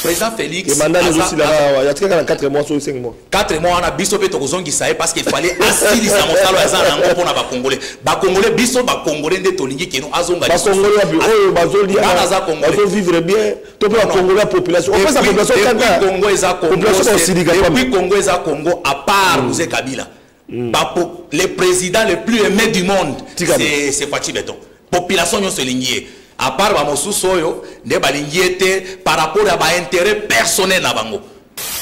président Félix. Et maintenant, il y a 4 mois ou 5 mois. 4 mois, on a biso pe tozongi ça parce qu'il fallait asili sa mosalo ya zana ngo pona ba congolais. Ba congolais biso ba congolais nde tolingi keno azonga. Ba congolais bazo vivre bien. To pe congolais population. On peut sa population kanga. Congo eza Congo. Depuis Congo eza Congo à part Mzee Kabila. Le président le plus aimé du monde c'est Fachi Beton. Population nyo selingi. À part ba mosusu oyo nde balingi ete par rapport à ba intérêt personnel na bango.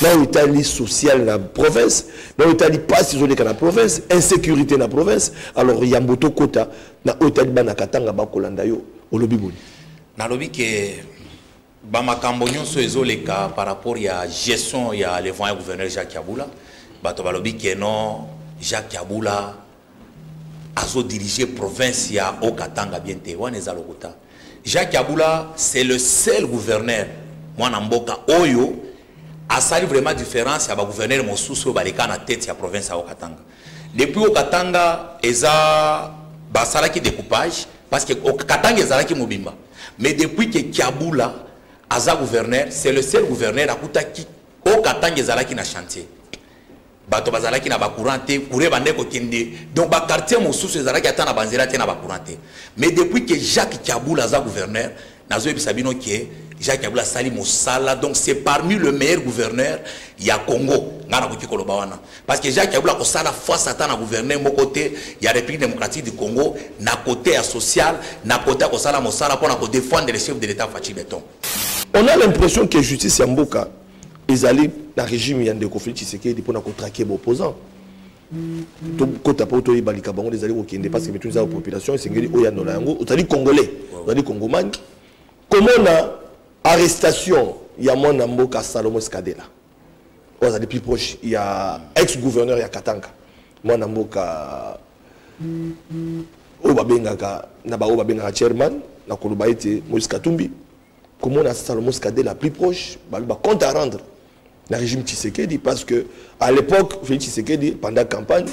Là où Italie sociale la province, là où Italie passe isolé dans la province, insécurité dans la province, alors il y a Mboto Kota, na Italie bana katanga ba kolanda yo, au lobby boni. Na lobby que ba makambo nyonso ezoleka par rapport ya gestion ya le voyant gouverneur Jacques Kabula, bato ba lobby que non Jacques Kabula azo diriger province ya Okatanga bien te wana ezalokota. Jacques Kabula c'est le seul gouverneur mwana mboka oyo a sali vraiment différence ya ba gouverneur mosusu baleka na tête ya province ya Okatanga. Depuis Okatanga eza basalaki découpage parce que Okatanga ezalaki mobimba. Mais depuis que Kabula aza gouverneur, c'est le seul gouverneur akutaki Okatanga ezalaki na chantier. Bato bazalaki na ba courante kure bande ko kende. Donc ba quartier mosusu ezalaki ata na banzela te na ba courante. Mais depuis que Jacques Kabula aza gouverneur, nazo ebisabino ke Jacques Kabila sali mosala, donc c'est parmi le meilleur gouverneur il y a Congo ngana ko kikolo bawana parce que Jacques Kabila ko sala face à na gouverneur mon côté il y a République démocratique du Congo na côté social na côté ko sala mosala pour na ko défendre les chefs de l'état Fachi Beton. On a l'impression que justice ya mboka ezali na régime ya ndeko Félix Tshisekedi pour na ko traquer opposants. To kota po to ibalika bango ezali ko kende parce que metu za population sengeli oya no yango ozali congolais ozali congomani. Comment na arrestation, il y a mon amboka Salomon Skadela. On est plus proche, il y a ex-gouverneur ya Katanga. Mon amboka Obabengaka, Naba Obabengaka chairman, na Koluba ete Moïse Katumbi. Comment on a Salomon Skadela plus proche, bah compte à rendre le régime Tshisekedi parce que à l'époque, Félix Tshisekedi pendant la campagne,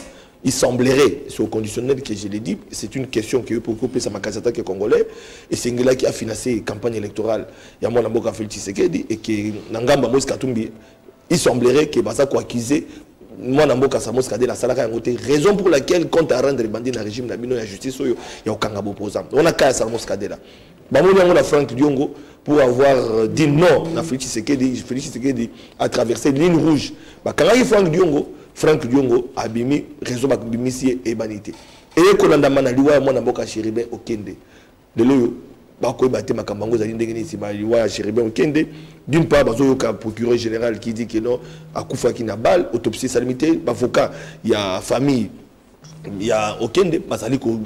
il semblerait, c'est au conditionnel que je l'ai dit, c'est une question qui est pour couper sa makazata qui est congolais, et c'est là qui a financé la campagne électorale. Il y a mon amour qui Félix Tshisekedi, et que Nangamba Moïse Katumbi, il semblerait que Basa quoi acquisé, mon amour qui Samos Kadé la Salaka Ngote, raison pour laquelle, quand à rendre les bandits dans le régime, la bino, la justice, il y a aucun gabo opposant. On a qu'à Samos Kadé là. Bamou a Franck Diongo pour avoir dit non à Félix Tshisekedi a traversé ligne rouge. Quand il Franck Diongo a bimi réseau bakbimisi et banité. Et kolanda manaliwa mwana mboka Chéribin Okende. De l'eau bako baté makambango za ndengeni si baliwa Chéribin Okende. D'une part bazo yoka procureur général qui dit que non akufa ki na balle autopsie salimité avocat il y a famille il y a Okende basali ko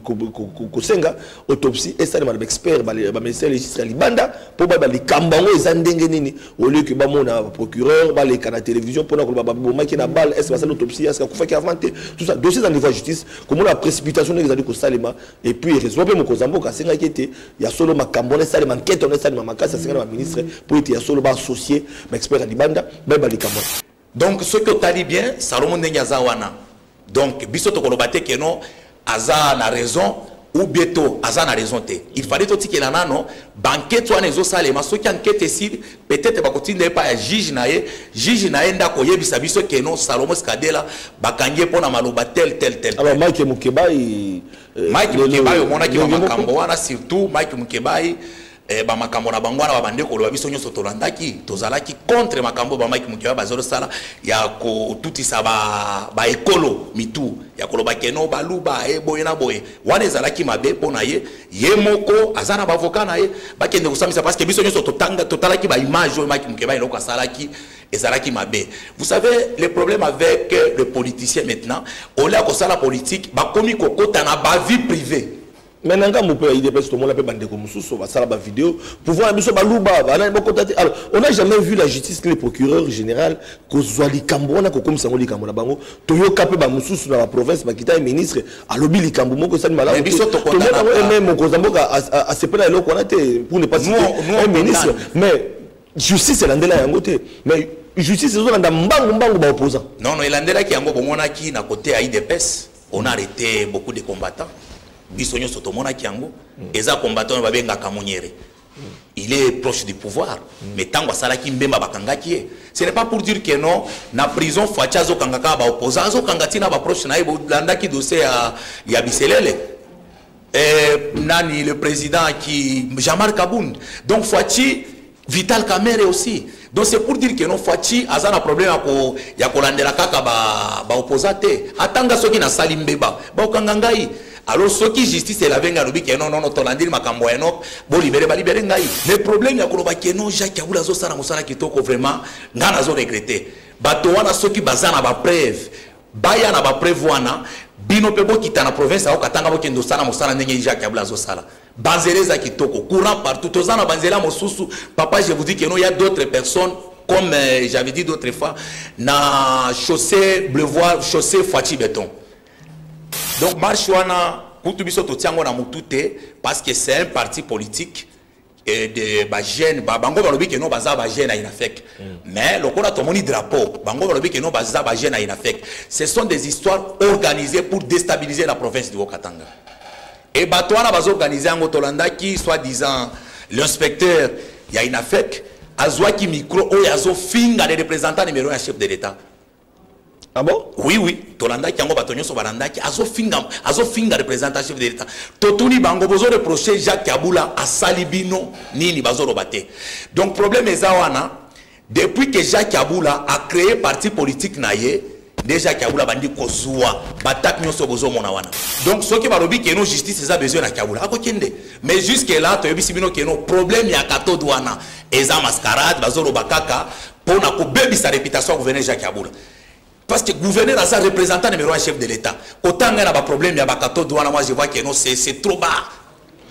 senga autopsie et ça les experts ba médecin légiste libanda pour ba les kambango et ndenge nini au lieu que ba mona procureur ba les canaux télévision pour na ko ba boma ki na balle est-ce que ça l'autopsie est-ce que kufa ki avanté tout ça dossier dans niveau justice comme la précipitation des ko salema et puis résoudre mon kozambo ka senga qui était il y a solo makambo na salema enquête on est salema makasa senga na ministre pour être il y a solo ba associé ba expert libanda ba les kambo. Donc ce que tu as dit bien Salomon Ndenyaza wana. Donc, biso to kolobate que non, aza na raison ou bieto aza na raison te. Il fallait tout que la non, banquet toi nezo sale, mais ceux qui enquête ici, peut-être ba continuer pas juge nae nda ko yebisa biso que non Salomon Skadela bakangie pona maloba tel. Alors Mike Mukeba au mona ki makambo wana surtout Mike Mukeba ba makambo na bangwana ba bande ko loba biso nyoso tolandaki tozalaki contre makambo ba Mike Mukeba bazolo sala ya ko tutisa ba ekolo mitu ya ko loba keno baluba boyena boye wana ezalaki mabe pona ye moko azana ba avocat na ye ba kende kusamisa parce que biso nyoso totalaki ba image o Mike Mukeba eloko asalaki ezalaki mabe. Vous savez le problème avec le politicien maintenant on l'a ko sala politique ba komi ko kota na ba vie privée. Maintenant, quand on peut y dépasser tout le monde, on va faire la vidéo pour voir alors, on n'a jamais vu la justice, les procureurs général, que soit les Cambona, comme ça, les Cambona Bango, Toyo Capé Bamoussous dans la province, qui est ministre, à l'obli les Cambomos, que ça ne m'a pas dit. Tout le monde même au Kozamboka à se prendre l'eau qu'on a pour ne pas citer un ministre. Mais justice, c'est l'andela yangote. Mais justice, c'est dans Mbango opposant. Non, l'andela qui est en Gomona qui n'a côté à IDPS, on a arrêté beaucoup de combattants. Bisonyo sotomona kiango eza combattant babenga kamunyere il est proche du pouvoir. Mais tant que Salaki Mbemba Bakangaki, ce n'est pas pour dire que non, na prison Fatia zo kangaka ba opposant zo kangatina ba proche na ibo landaki dossier ya Biselele. Nani le président qui Jamar Kaboun. Donc Fati Vital Kamere aussi. Donc c'est pour dire que non Fati a un problème ya kolandela kaka ba opposate. Atanga soki na Salimbeba ba kangangai. Alors ceux qui justice et la venga lobi que non tolandil makambo eno bo libérer ngai. Le problème ya koloba que non Jacques Kabula zo sala musala kitoko vraiment ngana zo regretter. Bato wana soki bazana ba preuve. Baya na ba preuve wana bino pebo kitana province au katanga bo kendo sana musala ndenge Jacques Kabula zo sala. Banzeleza kitoko courant partout tozana banzela mosusu papa je vous dis que non il y a d'autres personnes comme j'avais dit d'autres fois na chaussée Bleuvoie chaussée Fati béton. Donc Marchouana, Koutubiso Totiango na Mutute, parce que c'est un parti politique et de Bajen, Bango Balobi que non baza Bajen à Inafek. Mais le Kona Tomoni drapeau, Bango Balobi que non baza Bajen à Inafek. Ce sont des histoires organisées pour déstabiliser la province du Haut-Katanga. Et Batouana va organiser un Gotolanda qui, soi-disant, l'inspecteur Inafek, Azouaki micro, ou Yazo Finga, les représentants numéro 1 chef de l'État. Ah bon? Oui. Tolanda qui a batonyo so baranda qui azo finga représentant chef de l'État. Totuni bango bozo reprocher Jacques Kabula à Salibino nini bazo robate. Donc problème est zawana depuis que Jacques Kabula a créé parti politique naie déjà Kabula bandi kozua batak nyoso bozo mona wana. Donc ce qui va robi que no justice ça besoin na Kabula akokende. Mais jusque là to yebisi bino que no problème ya kato douana eza mascarade bazo robakaka pour na ko bebi sa réputation gouverneur Jacques Kabula. Parce que le gouverneur a sa représentant numéro 1 chef de l'État. Autant il y a un problème, il y a un bakato douane, moi je vois que non, c'est trop bas.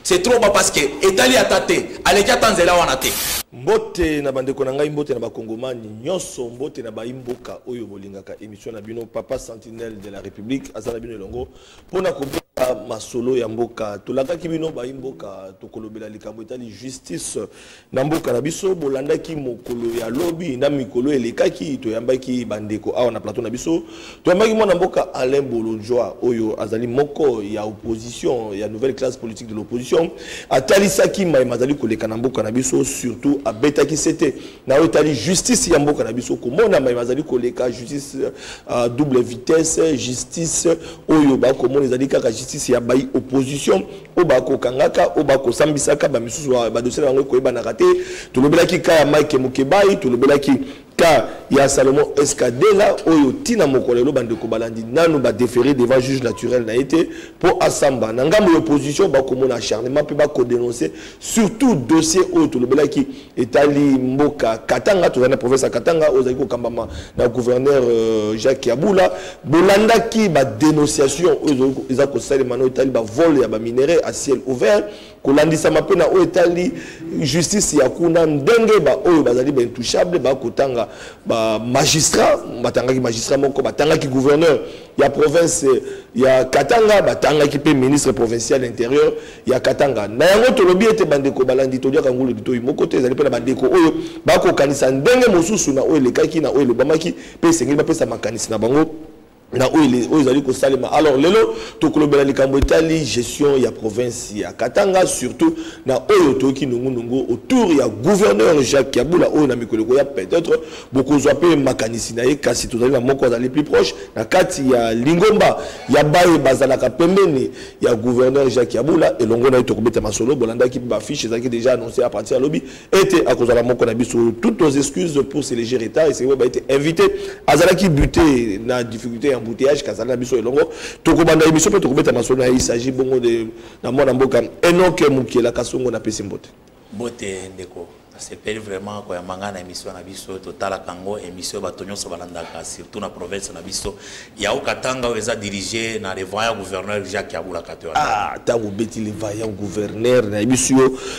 C'est trop bas parce que l'Italie a tâté. Allez, Tanzela a tâté. Mbote na bandeko na ngai mbote na bakongomani nyonso mbote na baimboka oyo bolingaka émission na bino papa sentinelle de la République azala bino longo pona kobeta masolo ya mboka tolakaki bino baimboka tokolobela likambo etali justice na mboka na biso bolandaki mokolo ya lobi na mikolo elekaki toyambaki bandeko awa na plateau na biso toyambaki mwana mboka Alain Bolonjoa oyo azali moko ya opposition ya nouvelle classe politique de l'opposition atalisaki mazali koleka na mboka na biso surtout à Betaki c'était na otali justice ya mboka na biso komona mazali koleka justice à double vitesse justice oyo ba komona ezali kaka justice ya bai opposition obako kangaka obako sambisaka ba misusu ba dossier bango koyeba na raté tolobelaki ka ya Mike Mukebai tolobelaki ka ya Salomon Escadela oyo tina mokolelo bandeko balandi nanu ba déféré devant juge naturel na été pour asamba na ngambo opposition ba komona acharnement pe ba ko dénoncer surtout dossier oyo tolobelaki etali mboka Katanga to na province Katanga ozali ko kambama na gouverneur Jacques Kabula bolanda ki ba dénonciation oyo ezako salema no etali ba vol ya ba minerais à ciel ouvert kolandisa mapena oyo etali justice ya kuna ndenge ba oyo bazali ba intouchable ba kotanga ba magistrat batangaki magistrat moko batangaki gouverneur ya province ya Katanga batangaki pe ministre provincial intérieur ya Katanga na yango tolobi ete bandeko balandi to diaka ngulu bitoyi moko te ezali pe na bandeko oyo bako kanisa ndenge mosusu na oyo lekaki na oyo lobamaki pe sengeli ba pesa makanisi na bango na oyo ko salema alors lelo tokolobela likambo etali gestion ya province ya Katanga surtout na oyo toki nungu autour ya gouverneur Jacques Kabula oyo na mikolo ya peut-être beaucoup zoape makanisi na ye kasi tozali na moko azali plus proche na kati ya Lingomba ya baye bazalaka pembeni ya gouverneur Jacques Kabula elongo na tokobeta masolo bolanda ki ba fiche ezaki déjà annoncé à partir de lobby était à cause de la moko na biso toutes nos excuses pour ce léger retard et c'est va été invité azalaki buté na difficulté embouteillage kazala biso elongo tokobanda émission pe tokobeta masolo na il s'agit bongo de na mwana mboka Enoke Mukiela Kasongo na pesi mbote ndeko c'est vraiment quoi mangana émission na biso totala kango émission batonyo so balandaka surtout na province na biso ya Okatanga eza dirigé na le vaillant gouverneur Jacques Kabula Katwa tango beti le vaillant gouverneur na biso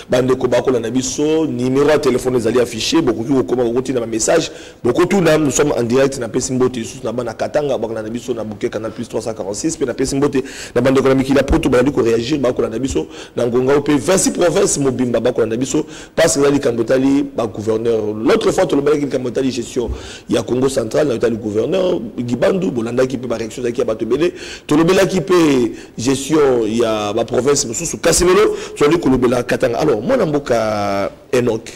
bandeko bakola na biso numéro de téléphone ezali affiché beaucoup qui okoma kokoti na message beaucoup tout là nous sommes en direct na pesi mbote sous na bana Katanga bakona na biso na bouquet canal plus 346 pe na pesi mbote na bandeko na mikila poto bandi ko réagir bakola na biso na ngonga op 26 provinces mobimba bakola na biso parce que ezali kango Kamotali, gouverneur. L'autre fois, tout le monde qui Kamotali gestion, il y a Congo central, il y a le gouverneur, Gibandou, Bolanda qui peut par réaction, qui a Batobele, tout le monde qui peut gestion, il y a la province, sous Kassimelo, sur le Kolobela Katanga. Alors, moi, Namboka Enoch,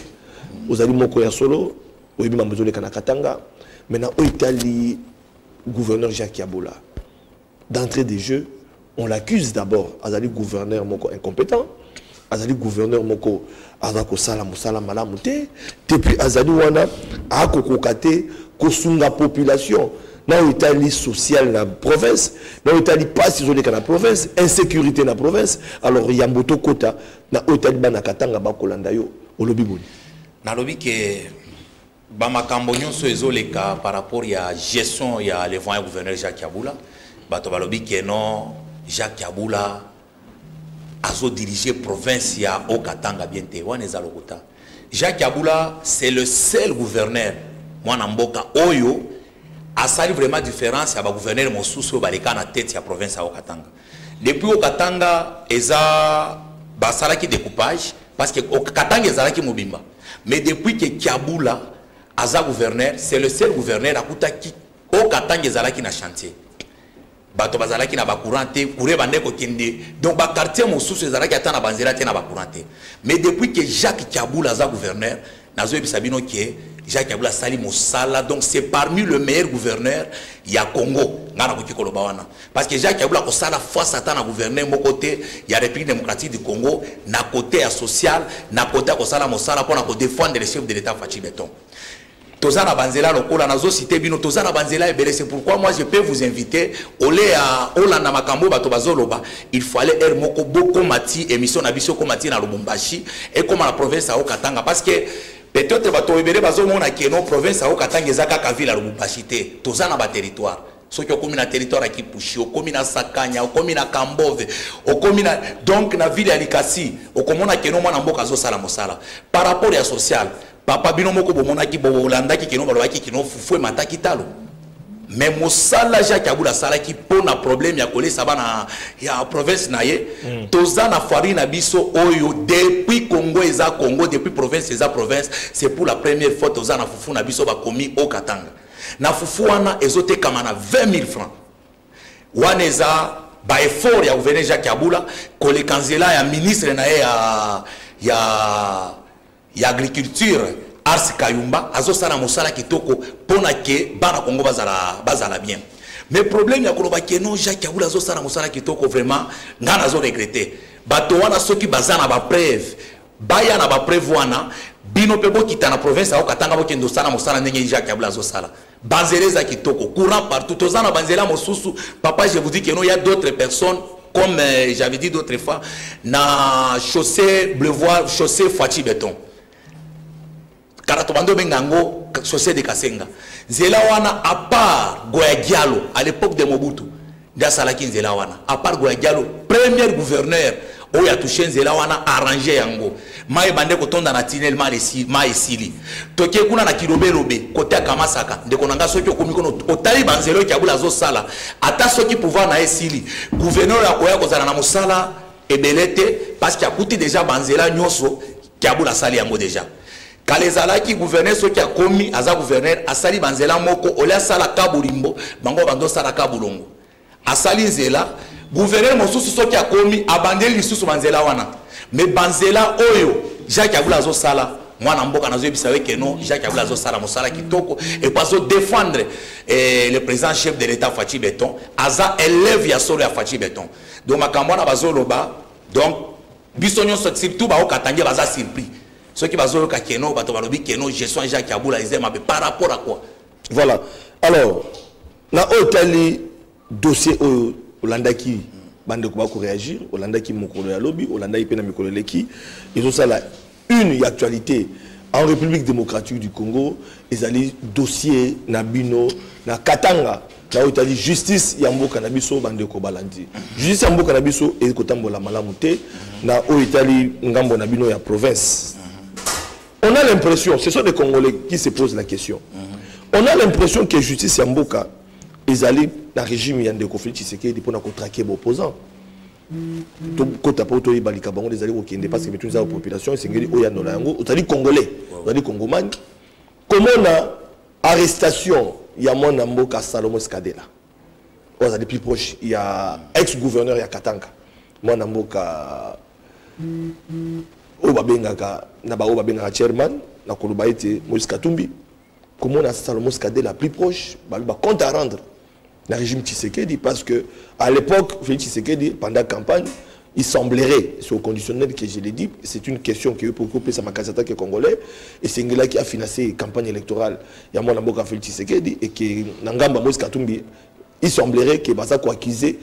vous allez Moko Solo, vous avez Mamazole Katanga, maintenant, au Italie, gouverneur Jacques Yaboula. D'entrée des jeux, on l'accuse d'abord, Azali gouverneur Moko incompétent. Azali gouverneur moko azako sala musala malamu te depuis azali wana akoko kate kosunga population na Italie sociale na province na Italie pas isolé na province insécurité na province alors yamboto kota na Italie bana katanga bakolanda yo olobi boni na lobi ke ba makambo nyonso ezoleka par rapport ya gestion ya le voyant gouverneur Jacques Yaboula bato balobi ke non Jacques Yaboula azo diriger province ya Okatanga biente wana ezalokota. Jacques Yaboula c'est le seul gouverneur mwana mboka oyo asali vraiment différence ya ba gouverneur mosusu baleka na tête ya province ya Okatanga. Depuis Okatanga eza basalaki découpage parce que Okatanga ezalaki mobimba. Mais depuis que Yaboula aza gouverneur, c'est le seul gouverneur akutaki Okatanga ezalaki na chantier. Bato bazalaki na bacourante kure bandeko kende donc ba quartier mosusu ezalaki ata na banzela te na bacourante mais depuis que Jacques Yaboula za gouverneur nazo ebisabino ke Jacques Yaboula sali mosala donc c'est parmi le meilleur gouverneur ya Congo ngana ko koloba wana parce que Jacques Yaboula ko sala face ata na gouverneur mo côté ya République démocratique du Congo na côté ya social na côté ko sala mosala pour na ko défendre le chef de l'état Fachi Beton. Tozana Banzela lokola nazo cité bino Tozana Banzela ebele c'est pourquoi moi je peux vous inviter olé à Olanda Makambo bato bazoloba il fallait moko boko mati émission na biso komati na Lubumbashi et comme la province à Okatanga parce que peut-être bato ebele bazomona que non province à Okatanga ezaka ka ville à Lubumbashi te Tozana ba territoire soki okomi na territoire ya Kipushi okomi na Sakanya okomi na Kambove okomi na donc na ville ya Likasi okomona que non mwana mboka zo sala mosala par rapport ya social papa bino moko bomonaki bolandaki kino balobaki kino fufue mataki talo mais mosala Jacques Yaboula salaki pona problème ya kolesa bana ya province na ye tozana fari na biso oyo depuis Congo eza Congo depuis province eza province c'est pour la première fois tozana fufu na biso bakomi Okatanga na fufu wana ezotekama na 20 000 francs wana eza ba effort ya gouverneur Jacques Yaboula kolekanzela ya ministre na ye ya agriculture Ars Kayumba azo sala mosala kitoko pona ke bana Congo bazala bien mais problème ya koloba ke non Jacques Yaboula azo sala mosala kitoko vraiment ngana zo regretter bato wana soki bazana ba preuve baya na ba preuve wana bino pe bokita na province ya Okatanga bokendo sala mosala ndenge Jacques Yaboula azo sala banzeleza kitoko courant partout tozana banzela mosusu papa je vous dis que non il y a d'autres personnes comme j'avais dit d'autres fois na chaussée Bleuvoie chaussée Fachi Beton Karatobando Bengango, chaussée de Kasenga. Zela wana, à part Goya Diallo, à l'époque de Mobutu, Salaki Zela wana, à part Goya Diallo, premier gouverneur, où il a touché Zela wana, arrangé Yango. Maï Bande Koton dans la Tinel Maï Sili. Toké Kuna na Kilobe, côté à Kamasaka, de Konanga Sokyo Komikono, au Taliban Zelo qui a voulu la Sala, à Tassoki pouvoir na Sili, gouverneur à Oya Kozana Moussala, et Belete, parce qu'il a coûté déjà Banzela Nyoso, qui a voulu la Sali Yango déjà. Kalezalaki gouverneur ce qui a commis aza gouverneur asali banzela moko olia sala kaburimbo bango bando sala kabulongo asali nzela gouverneur mosusu ce qui a commis abandeli lisusu banzela wana mais banzela oyo Jacques Yaboula azo sala mwana mboka nazo yebisa que non Jacques Yaboula azo sala mosala kitoko et pas défendre le président chef de l'état Fachi Beton aza élève ya solo ya Fachi Beton donc makambo na bazoloba donc bisonyo surtout ba Okatanga baza surpris. Ceux qui basent sur Keno, Batobalobi, Keno, gestion Jacques Yaboula, par rapport à quoi? Voilà. Alors, dans l'Italie, dossier Hollandaki, bande ko réagir, Hollandaki mokolo ya lobby, Hollandaki pena mikolo leki, ils ont ça là une actualité en République démocratique du Congo, ils allaient dossier Nabino, na Katanga, na Italie justice yamboka nabiso bande ko balandi. Justice yamboka nabiso et kotambola malamute, na Italie ngambo nabino ya province. On a l'impression, ce sont des Congolais qui se posent la question. On a l'impression que justice Yamboka, ils allaient dans le régime Yandé Koffi Tshisekedi pour traquer les opposants. kota po to ibalika bango des alliés au Kende parce que mettons la population c'est ngeli oya no lango otali congolais otali congomani comment na arrestation ya mwana mboka Salomo Skadela oza depuis proche il y a ex-gouverneur ya Katanga mwana mboka o babengaka na ba o babengaka chairman na koloba ete Moïse Katumbi comment na Salomo Skadela plus proche ba compte à rendre le régime Tshisekedi parce que à l'époque Félix Tshisekedi pendant la campagne il semblerait c'est au conditionnel que je l'ai dit c'est une question qui est préoccupée sa makazata qui est congolais et c'est là qui a financé la campagne électorale il y a mon amboka Félix Tshisekedi et que Nangamba Moïse Katumbi il semblerait que basa ko accuser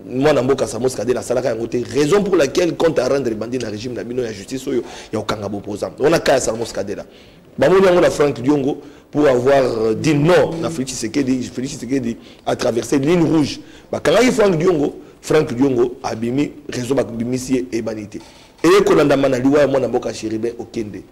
moi namboka Salomo Skadela salaka ya ngote raison pour laquelle compte à rendre bandi na régime na bino ya justice oyo ya okangabo opposant on a ka Salomo Skadela bamoni yango na Franck Diongo pour avoir dit non à Félix Tshisekedi a traversé ligne rouge. Quand il Franck Diongo a bimi réseau bimisi et banité. Et kolanda mana liwa mwana mboka Chéribin Okende.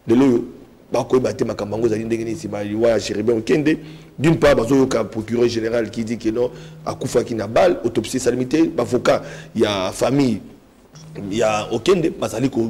De l'eau bako baté makambango zali ndenge nisi ba liwa Chéribin Okende. D'une part bazo yoka procureur général qui dit que non akufa ki na balle autopsie salimité avocat il y a famille il y a Okende basali ko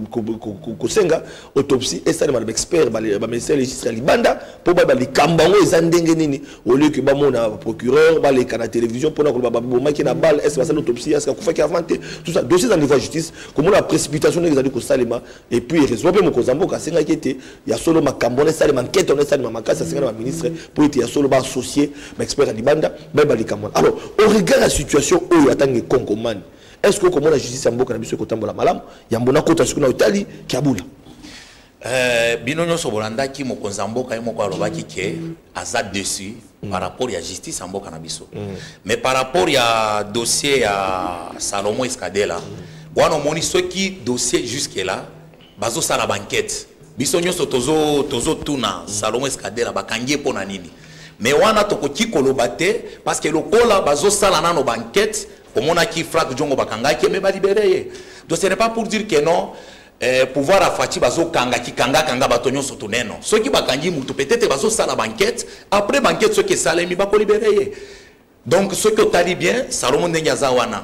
senga autopsie et ça les experts ba médecin légiste libanda pour ba les kambango ezandenge nini au lieu que ba mona procureur ba les canaux télévision pour na ko ba boma ki na balle est-ce que l'autopsie est-ce que fa inventé tout ça dossier dans niveau justice comment la précipitation des ali ko salema et puis résoudre mo kozambo ka senga ki était il y a solo makambo na salema enquête on est salema makasa senga na ministre pour être il y a solo ba associé ba expert libanda ba les kambo alors au regard la situation où attendre Congomani est-ce que comment la justice a beaucoup d'ambition côté la malam yambona kota sukuna Italie kiabula binonyo sobolanda ki mokonzamboka et moko alobaki ke azad dessus par rapport à justice amboka na biso mais par rapport à dossier à Salomo Skadela wana moni ceux qui dossier jusque là bazo sala banquette biso nyoso tozo tuna Salomo Skadela bakangie pona nini mais wana tokoki kolobate parce que lokola bazo sala nano banquette comme on a qui Franck Diongo bakanga qui me ba libéré donc ce n'est pas pour dire que non pouvoir afati bazo kanga ki kanga batonyo sotoneno ceux qui bakangi mutu peut-être bazo sala banquette après banquette ceux qui salemi ba ko libéré donc ceux qui tali bien Salomo Ndenyaza wana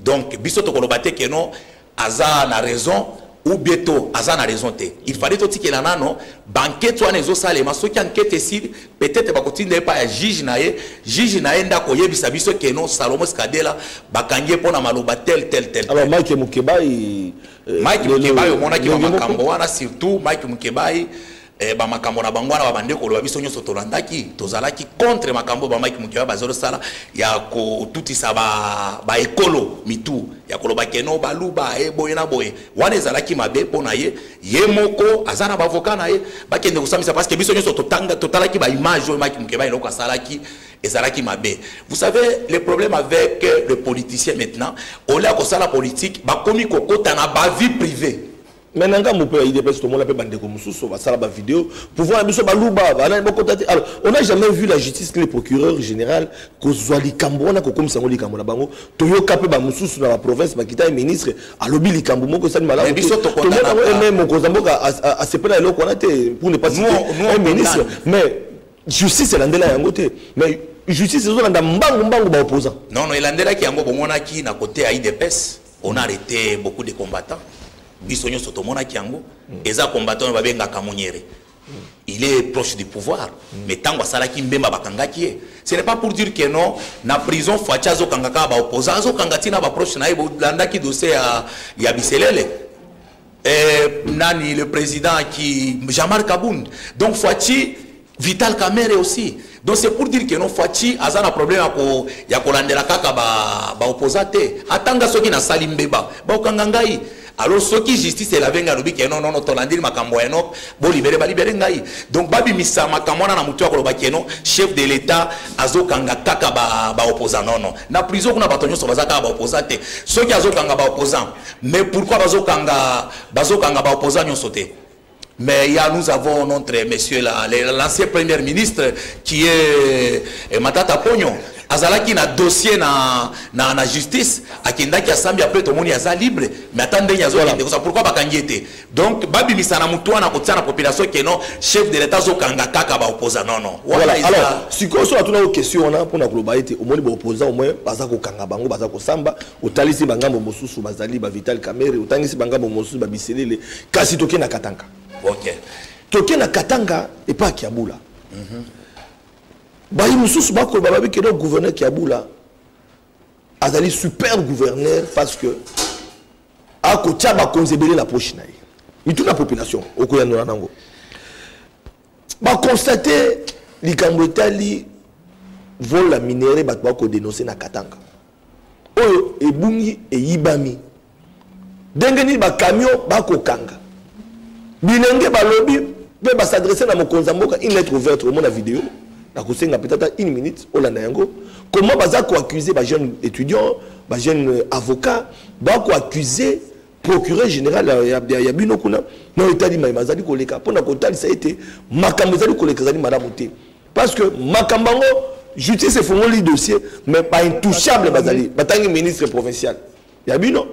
donc biso to kolobate que non aza na raison ou bientôt aza na raison te il fallait tout que la nano banquette wana ezo salema ceux qui enquête ici peut-être ba continuer pas juge nae ndako yebisa biso que non Salomo Skadela bakangie pona maloba tel alors Mike Mukebai omona ki makambo wana surtout Mike Mukebai ba makambo na bangwana ba bande ko lo biso nyoso tolandaki tozalaki contre makambo ba Mike Mukebai bazolo sala ya ko tutisa ba ekolo mitu ya ko lo bakeno baluba boye na boye wana ezalaki mabe pona ye moko azana ba avocat na ye bakende kosamisa parce que biso nyoso totalaki ba image Mike Mukebai loko salaki ezalaki mabe. Vous savez le problème avec les politiciens maintenant au lieu ko sala politique ba komi kokota na ba vie privée. Maintenant, quand on peut y dépêcher tout le monde, on va faire la vidéo pour voir alors, on n'a jamais vu la justice que le procureur général que soit les Cambona comme ça on les Cambona bango toyo capé ba mususu dans la province ba kita ministre à lobby les Cambona que ça malade tout le monde même Kozamboka à se prendre là qu'on a pour ne pas citer un ministre mais justice c'est l'andela yangote mais justice c'est dans mbango ba opposant non l'andela qui yango bomona ki na côté à IDPS on a arrêté beaucoup de combattants bisonyo sotomona kiango eza combattant babenga kamunyere il est proche du pouvoir mais tango salaki mbemba bakangaki ce n'est pas pour dire que non na prison facha zo kangaka ba opposant zo kangatina ba proche na yebo landaki dossier ya biselele nani le président qui Jean-Marc Kabound donc Fouachi Vital Kamerhe aussi donc c'est pour dire que non Fouachi azana problème ya kolandela kaka ba opposate atanga soki na salimbeba ba okangangai alors ceux qui justice et la venga lobi que non tolandeli makambo eno bo libérer ngai donc babi misa makambo na mutu ya koloba que non chef de l'état azokanga kaka ba opposant non na prison kuna batonyo so bazaka ba opposant te ceux qui azokanga ba opposant mais pourquoi bazokanga ba opposant nyonso te. Mais nous avons notre monsieur l'ancien premier ministre qui est Matata Pognon. azalaki na dossier na justice akendaki asambi après tout monde aza libre mais attendez nyazo kende ko pourquoi bakangete donc babimisa na mutu na kotia na population que non chef de l'état zo kanga kaka ba opposant non voilà alors siko so atuna o question on a pour na globa été au moins ba opposant au moins baza ko kanga bango baza ko samba otalisi bangambo mosusu bazali ba Vital Kamerhe otangisi bangambo mosusu ba biselele kasi toke na Katanga OK toke na Katanga et pas Kiabula Bayi Moussous Bako Bababi qui est le gouverneur Kiabula a allé super gouverneur parce que à côté ba konzebele la poche naï. Mais toute la population au Koyano Nango. Ba constater li Kambotali vol la minerai ba ko dénoncer na Katanga. Oyo ebungi e yibami. Dengeni ba camion ba ko kanga. Binenge ba lobby be ba s'adresser na mokonza mboka une lettre ouverte au monde la vidéo. Peut-être une minute, comment baza ko accuser les jeunes étudiants, les jeunes avocats, ba ko accuser procureur général ya bino kuna na état di mazali koleka pona ko tali ça a été makambo zali koleka zali madame te parce que makambango justice e fongo li dossier mais pas intouchable bazali batangi ministre provincial ya bino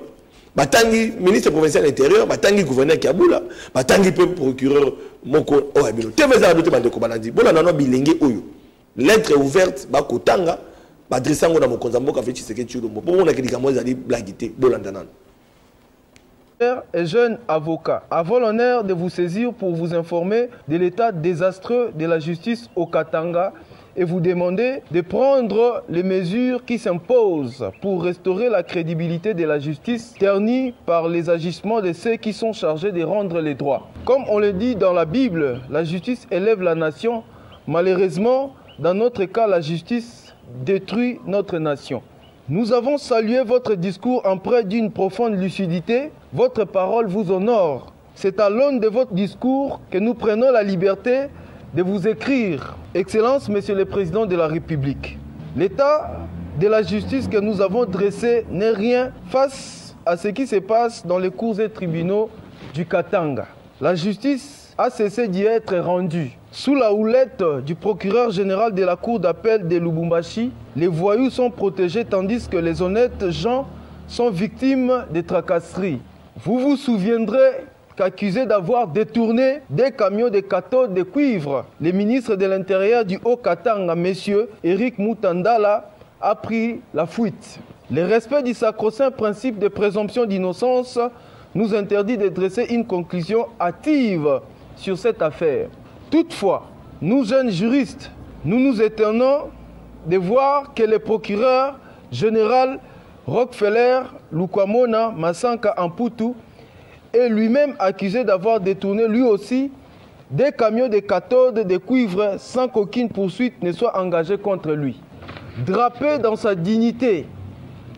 batangi ministre provincial intérieur batangi gouverneur Kiabula batangi procureur moko o abino teveza dote bande ko balandi bona nano bilenge oyo lettre ouverte ba kotanga ba adressango na mokonza mboka Félix Tshisekedi Tshilombo bon on a kidika moza ali blagité bolanda nano. Et jeune avocat, avons l'honneur de vous saisir pour vous informer de l'état désastreux de la justice au Katanga et vous demander de prendre les mesures qui s'imposent pour restaurer la crédibilité de la justice ternie par les agissements de ceux qui sont chargés de rendre les droits. Comme on le dit dans la Bible, la justice élève la nation. Malheureusement, dans notre cas, la justice détruit notre nation. Nous avons salué votre discours empreint d'une profonde lucidité. Votre parole vous honore. C'est à l'aune de votre discours que nous prenons la liberté de vous écrire. Excellence, Monsieur le Président de la République. L'état de la justice que nous avons dressé n'est rien face à ce qui se passe dans les cours et tribunaux du Katanga. La justice a cessé d'y être rendue. Sous la houlette du procureur général de la cour d'appel de Lubumbashi, les voyous sont protégés tandis que les honnêtes gens sont victimes de tracasseries. Vous vous souviendrez qu'accusé d'avoir détourné des camions de cathodes de cuivre, le ministre de l'Intérieur du Haut-Katanga, M. Eric Mutandala, a pris la fuite. Le respect du sacro-saint principe de présomption d'innocence nous interdit de dresser une conclusion hâtive sur cette affaire. Toutefois, nous jeunes juristes, nous nous étonnons de voir que le procureur général Rockefeller Lukwamona Masanka Amputu est lui-même accusé d'avoir détourné lui aussi des camions de cathodes de cuivre sans qu'aucune poursuite ne soit engagée contre lui. Drapé dans sa dignité,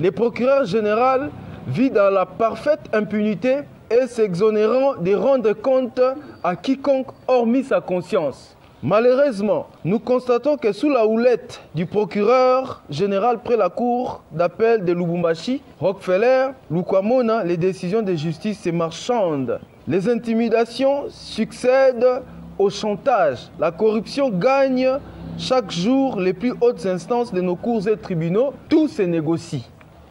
le procureur général vit dans la parfaite impunité et s'exonérant de rendre compte à quiconque hormis sa conscience. Malheureusement, nous constatons que sous la houlette du procureur général près la cour d'appel de Lubumbashi, Rockefeller, Lukwamona, les décisions de justice se marchandent. Les intimidations succèdent au chantage. La corruption gagne chaque jour les plus hautes instances de nos cours et tribunaux. Tout se négocie.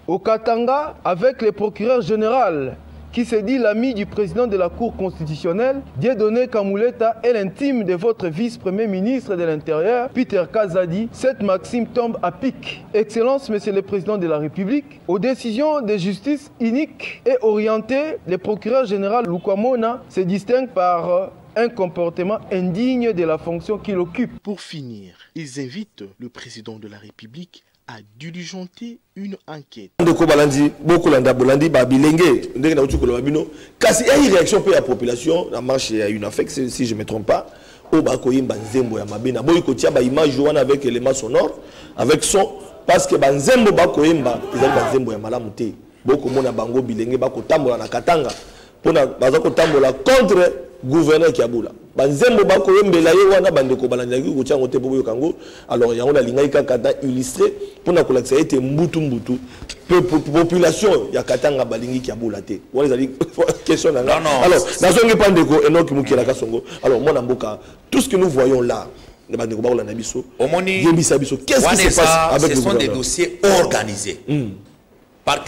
Au Katanga, avec le procureur général, qui se dit l'ami du président de la Cour constitutionnelle, Dieudonné Kamuleta est l'intime de votre vice-premier ministre de l'Intérieur, Peter Kazadi, cette maxime tombe à pic. Excellence, Monsieur le Président de la République, aux décisions de justice uniques et orientées, le procureur général Lukwamona se distingue par un comportement indigne de la fonction qu'il occupe. Pour finir, ils invitent le président de la République à diligenter une enquête. Ndeko balandi beaucoup landa bolandi ba bilenge ndenge na utuko babino kasi y réaction pour la population la marche ya une affect si je me trompe pas o ba ko yimba nzembo ya mabena boy ko tia ba image wana avec élément sonore avec son parce que ba nzembo ba ko yimba ezali ba nzembo ya malamu te boko mona bango bilenge ba ko tambola na Katanga pona baza ko tambola contre gouverneur Kiabula banzembo bako yembela ye wana bandeko balandaki ko tiango te boyo kango alors yango na lingai kaka illustré pona ko lakisa ete mbutu population ya Katanga balingi Kiabula te wala zali question na alors nazongi pandeko Enoki Mukela Kasongo alors mona mboka tout ce que nous voyons là Qu'est-ce qui se passe avec le ce sont gouvernement? des dossiers organisés par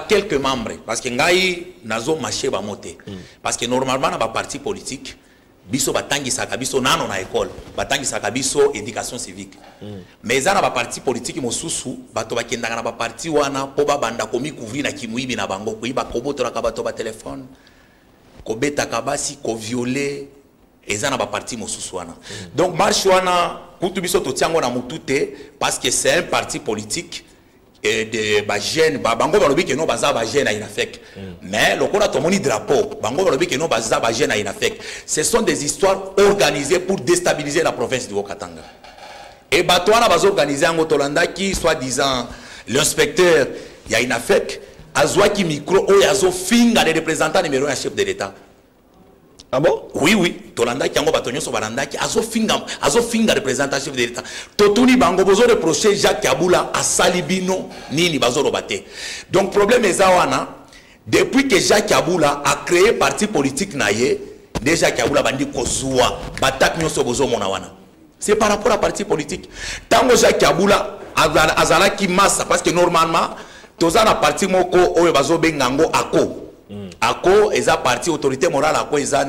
quelques membres. Parce que ngai nazo marché ba moté. Parce que normalement na ba parti politique biso batangi sakabiso nano na école, batangi sakabiso éducation civique. Mais za na ba parti politique mosusu bato bakendanga na ba parti wana po ba banda komi couvrir na kimuibi na bango ko iba kobotola ka bato ba téléphone. Ko beta kabasi ko violer ezana ba parti mosusu wana. Donc marche wana kutu biso to tiango na mutute parce que c'est un parti politique et de ba jeune ba bango balobi ke no baza ba jeune à Inafec. Mais lokola to moni drapeau bango balobi ke no baza ba jeune à Inafec. Ce sont des histoires organisées pour déstabiliser la province du Haut-Katanga. Et bato wana bazo organiser en Tolanda qui soi-disant l'inspecteur ya Inafec azwaki micro o yazo finga les représentants numéro 1 chef de l'État. Ah bon? Oui, oui. Tolandaki yango batonyo so barandaki azo finga représentant chef de l'État. Totuni bango bozo reprocher Jacques Kabula a salibino nini bazo robate. Donc problème ezawana depuis que Jacques Kabula a créé parti politique naye déjà Kabula bandi kozua batak nyoso bozo mona wana. C'est par rapport à parti politique. Tango Jacques Kabula azalaki massa parce que normalement tozana parti moko oyo bazo bengango ako. Ako eza parti autorité morale ako eza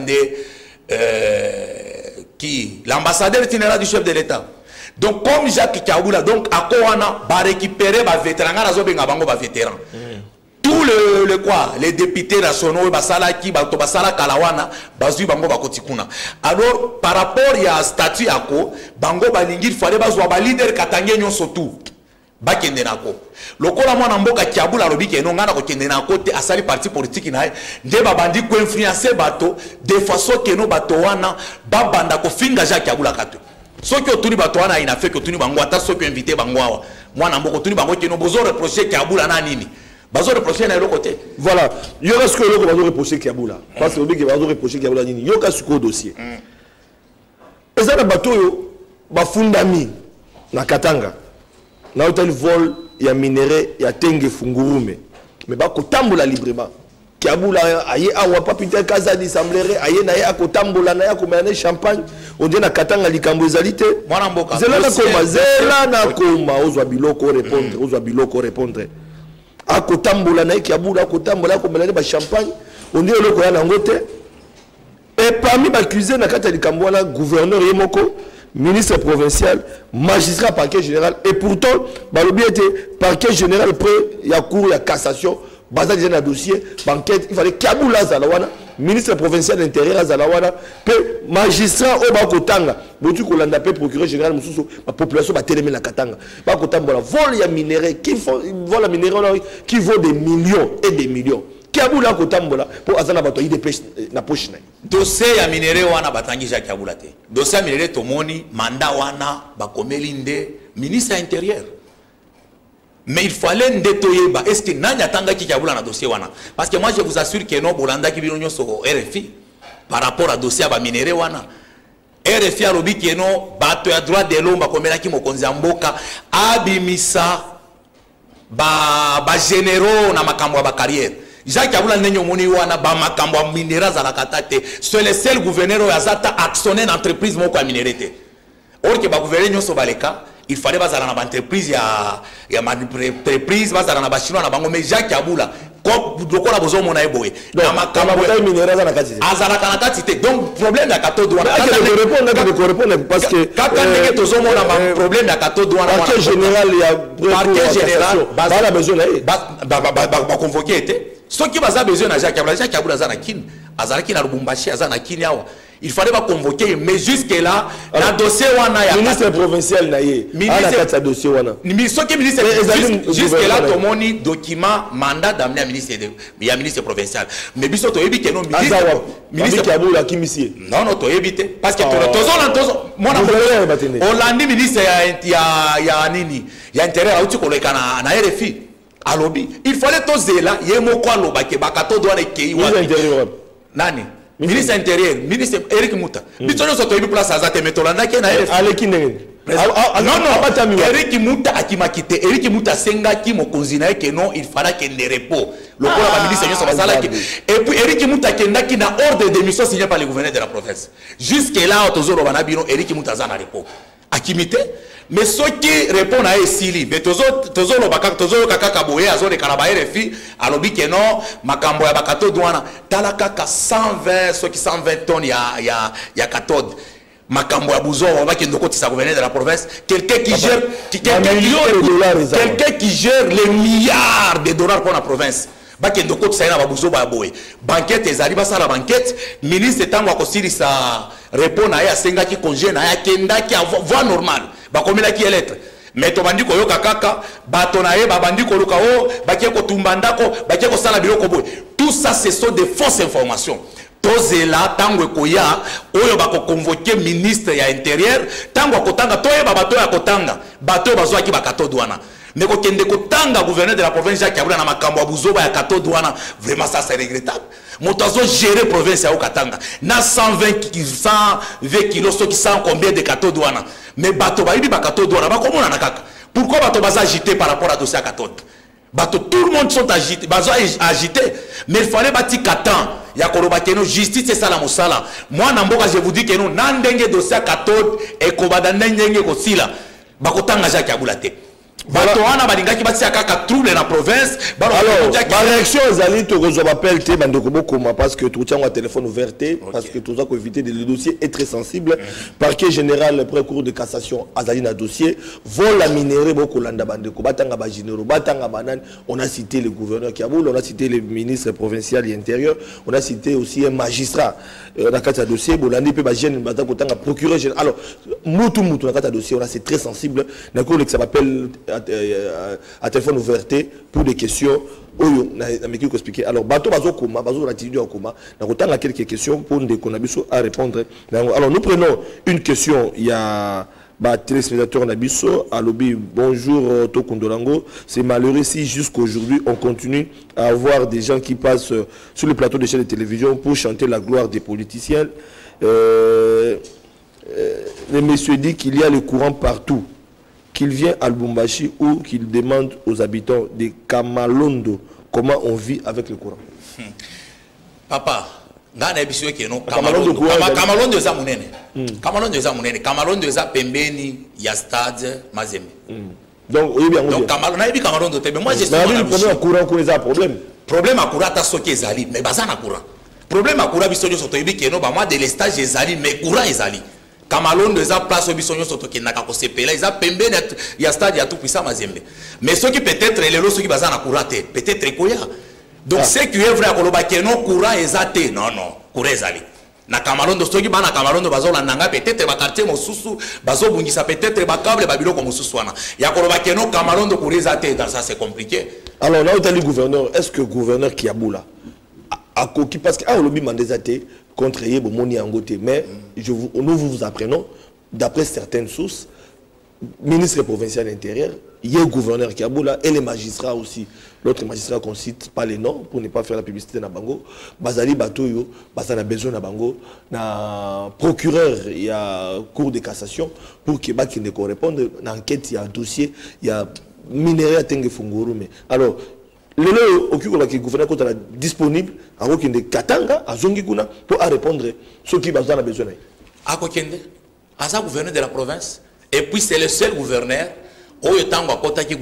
qui l'ambassadeur général du chef de l'État. Donc comme Jacques Kabula donc ako wana ba récupérer ba vétéran na zo benga bango ba vétéran. Tous les députés nationaux basala ki ba to basala kalawana bazui bango ba kotikuna. Alors par rapport ya statut ako bango balingi il fallait bazwa ba leader katangé nyonso tout. Bakende nako lokola mwana mboka Kabula lobi ke no ngana ko kende nako te asali parti politique na nde babandi ko influencer bato de façon que no bato wana babanda ko finga Jacques Kabula kato soki otuni bato wana ina fait que otuni bango ata soki invité bango awa mwana mboko otuni bango ke no bozo reprocher Kabula na nini bazo reprocher na l'autre côté. Voilà, il y aura ce que l'autre bazo reprocher Kabula parce que lobi ke bazo reprocher Kabula nini yoka suko dossier eza na bato yo ba fundami na Katanga na hôtel vol ya minéré ya tenge fungurume mais ba kotambola librement Kabula aye awa papita kazali semblere aye na ya kotambola na ya komana champagne on dit na Katanga likambo ezalité mwana mboka zela na koma ozwa biloko répondre a kotambola na Kabula kotambola komana ba champagne on dit loko ya nango te et parmi ba cuisine na kata likambo na gouverneur yemoko ministre provincial, magistrat parquet général, et pourtant, balobi était parquet général près, il y a cour, il y a cassation, basé déjà dans le dossier, banquette, il fallait Kabula Zalawana, ministre provincial d'intérieur Zalawana, puis magistrat au Bakotanga, Botu Kolanda, procureur général, la population va télémer la Katanga. Bakotanga, vol ya minéraux, qui vole la minéraux, qui vaut des millions et des millions. Kabula kotambola pour azana bato idépêche na poche na dossier ya minéraux wana batangi Jacques Kabula te dossier ya minéraux tomoni mandat wana bakomeli nde ministre intérieur mais il fallait ndetoyeba est-ce que nanya tanga ki Kabula na dossier wana parce que moi je vous assure que non bolanda ki bino nyonso RFI par rapport à dossier ba minéraux wana RFI alobi que non bato ya droit de l'homme bakomela ki mokonzi ya mboka abimisa ba généraux na makambo ya ba carrière Jacques Kabula nenyo moni wana ba makambo ya minéraux za la katate c'est le seul gouverneur yazata actionner une entreprise moko ya minérité or que ba gouverneur nyonso baleka il fallait bazala na entreprise ya entreprise bazala na ba chinois na bango mais Jacques Kabula ko lokola bozo mona eboye na makambo ya minéraux za na kati azala kana kati te donc problème ya kato douane répondre parce que kaka ndenge tozo mona ba problème ya kato douane parquet général ya parquet général bala besoin ba convoquer était ce qui va besoin de Jacques Kabula Zanakin, Azaraki na Lubumbashi, Azanakin yawa. Il fallait pas convoquer, mais jusque là, la dossier wana ya ministre provincial naie, ministre dossier wana. Ministre jusque là tout moni document mandat d'amener ministre provincial. Mais biso to yebi que non ministre Kabula kimisi. Non to yebite parce que tozo Hollande ministre ya nini ya intérêt auti koleka na RFI. Alobi il fallait to zela yemo kwa loba ke bakato douane kei wa nani ministre intérieur ministre Eric Muta bitonyo so to yebi place azate metolanda ke na RFI aleki ndenge non, Eric Mouta a quitté. Eric Mouta senga qui mo konzina que non, il fallait qu'il ne repos. Le corps a ministre et puis Eric Mouta qui n'a ordre de démission signé par le gouverneur de la province. Jusque là, Tozoro Banabino, Eric Mouta zana repos. Akimité, mais ceux qui répondent à Essili, mais Tozoro Kakakaboye, Azore Karabaye, Refi, Alobi Keno, Makambo Yabakato Douana, Talakaka 120, ceux qui 120 tonnes, il y a 14. Makambo Abouzo, on va qu'il nous côté ça gouverneur de la province, quelqu'un qui gère, quelqu'un qui gère les milliards de dollars pour la province. Baki ndoko tsaina babuzo ba boy banquette ezali ba sala banquette ministre tango akosiri sa répondre à senga ki congé na ya kenda ki voie normale ba komela ki lettre mais to bandiko yoka kaka bato na ye ba bandiko luka o baki ko tumbandako baki ko sala biloko boy tout ça ce sont des fausses informations. Tozela tango koya oyo bako convoquer ministre ya intérieur tango kotanga toye ba bato ya kotanga bato bazwa ki bakato douana. Mais quand on est gouverneur de la province, Jacques Kabila, vraiment ça c'est regrettable. Moutazo gérer la province à Okatanga. Na 120 kilos, qui sont combien de kato douana. Mais bato ba ibi ba kato douana. Comment on a kaka? Pourquoi bato baza agité par rapport à dossier à kato? Bato tout le monde sont agités, bazo agité. Mais il fallait bâtir katan. Ya koroba keno justice c'est ça la mosala. Moi namboka je vous dis que nous nandenge dossier à kato et kobada ndenge kosila. Bakotanga Jacques Kabila te. Voilà. Alors, ma réaction aux alliés, je m'appelle parce que tout le téléphone ouvert, parce que tout ça pour éviter le dossier est très sensible. Parquet général, le pré-cours de cassation, Azali na dossier, vont la minerer beaucoup l'anda bandeko, batanga ba généraux, batanga banan. On a cité le gouverneur Kiaboul, on a cité le ministre provincial et intérieur, on a cité aussi un magistrat. On a quatre dossiers, bolandi pe ba gène batanga batanga procureur général. Alors, moutou on a quatre dossiers, on a c'est très sensible. D'un coup, ça m'appelle à téléphone ouvert pour des questions. Alors, bateau bazo koma, bazo ratidi en coma. Donc, autant quelques questions pour des conabiso à répondre. Alors, nous prenons une question. Il y a téléspectateur Nabiso à lobby. Bonjour Tokundolango. C'est malheureux si jusqu'aujourd'hui on continue à avoir des gens qui passent sur le plateau des chaînes de télévision pour chanter la gloire des politiciens. Le monsieur dit qu'il y a le courant partout. Qu'il vient à Lubumbashi ou qu'il demande aux habitants de Kamalondo comment on vit avec le courant. Papa, Kamalondo eza munene. Kamalondo eza munene. Kamalondo eza pembeni ya stade Mazembe. Donc Kamalondo te. Mais moi je suis le problème courant qu'on a problème. Problème à courant ta soki ezali, mais bazana courant. Problème à courant biso nyo soto yebi keno ba moi de l'estage ezali mais courant ezali. Kamalondo eza place au bisonyo soto kenaka ko sepela eza pembeni ya stade ya tout puissant Mazembe. Mais ceux qui peut-être les lots ceux qui bazana courant te, peut-être koya. Donc c'est que est vrai à koloba keno courant ezate. Non non, courant ezali. Na Kamalondo ceux qui bana Kamalondo bazo la nanga peut-être ba quartier mosusu bazo bungisa peut-être ba câble ba biloko mosusu wana. Ya koloba keno Kamalondo courant ezate, dans ça c'est compliqué. Alors là où tu le gouverneur, est-ce que gouverneur Kiaboula a coquille parce que au lobby mandezate contre Yebomoni Angote, mais nous vous apprenons, d'après certaines sources, ministre provincial intérieur, il y a le gouverneur Kiaboula et les magistrats aussi. L'autre magistrat qu'on cite pas les noms pour ne pas faire la publicité dans Bango. Bazali Batoyo, Bazana besoin na Bango, na procureur, il y a cour de cassation pour qu'il ne corresponde à l'enquête, il y a un dossier, il y a minerai à Tengefungurume. Alors, le gouverneur est disponible à Katanga, à Zongikuna, pour répondre à ceux qui ont besoin. À Kokende, à ça gouverneur de la province, et puis c'est le seul gouverneur, au temps à Kota qui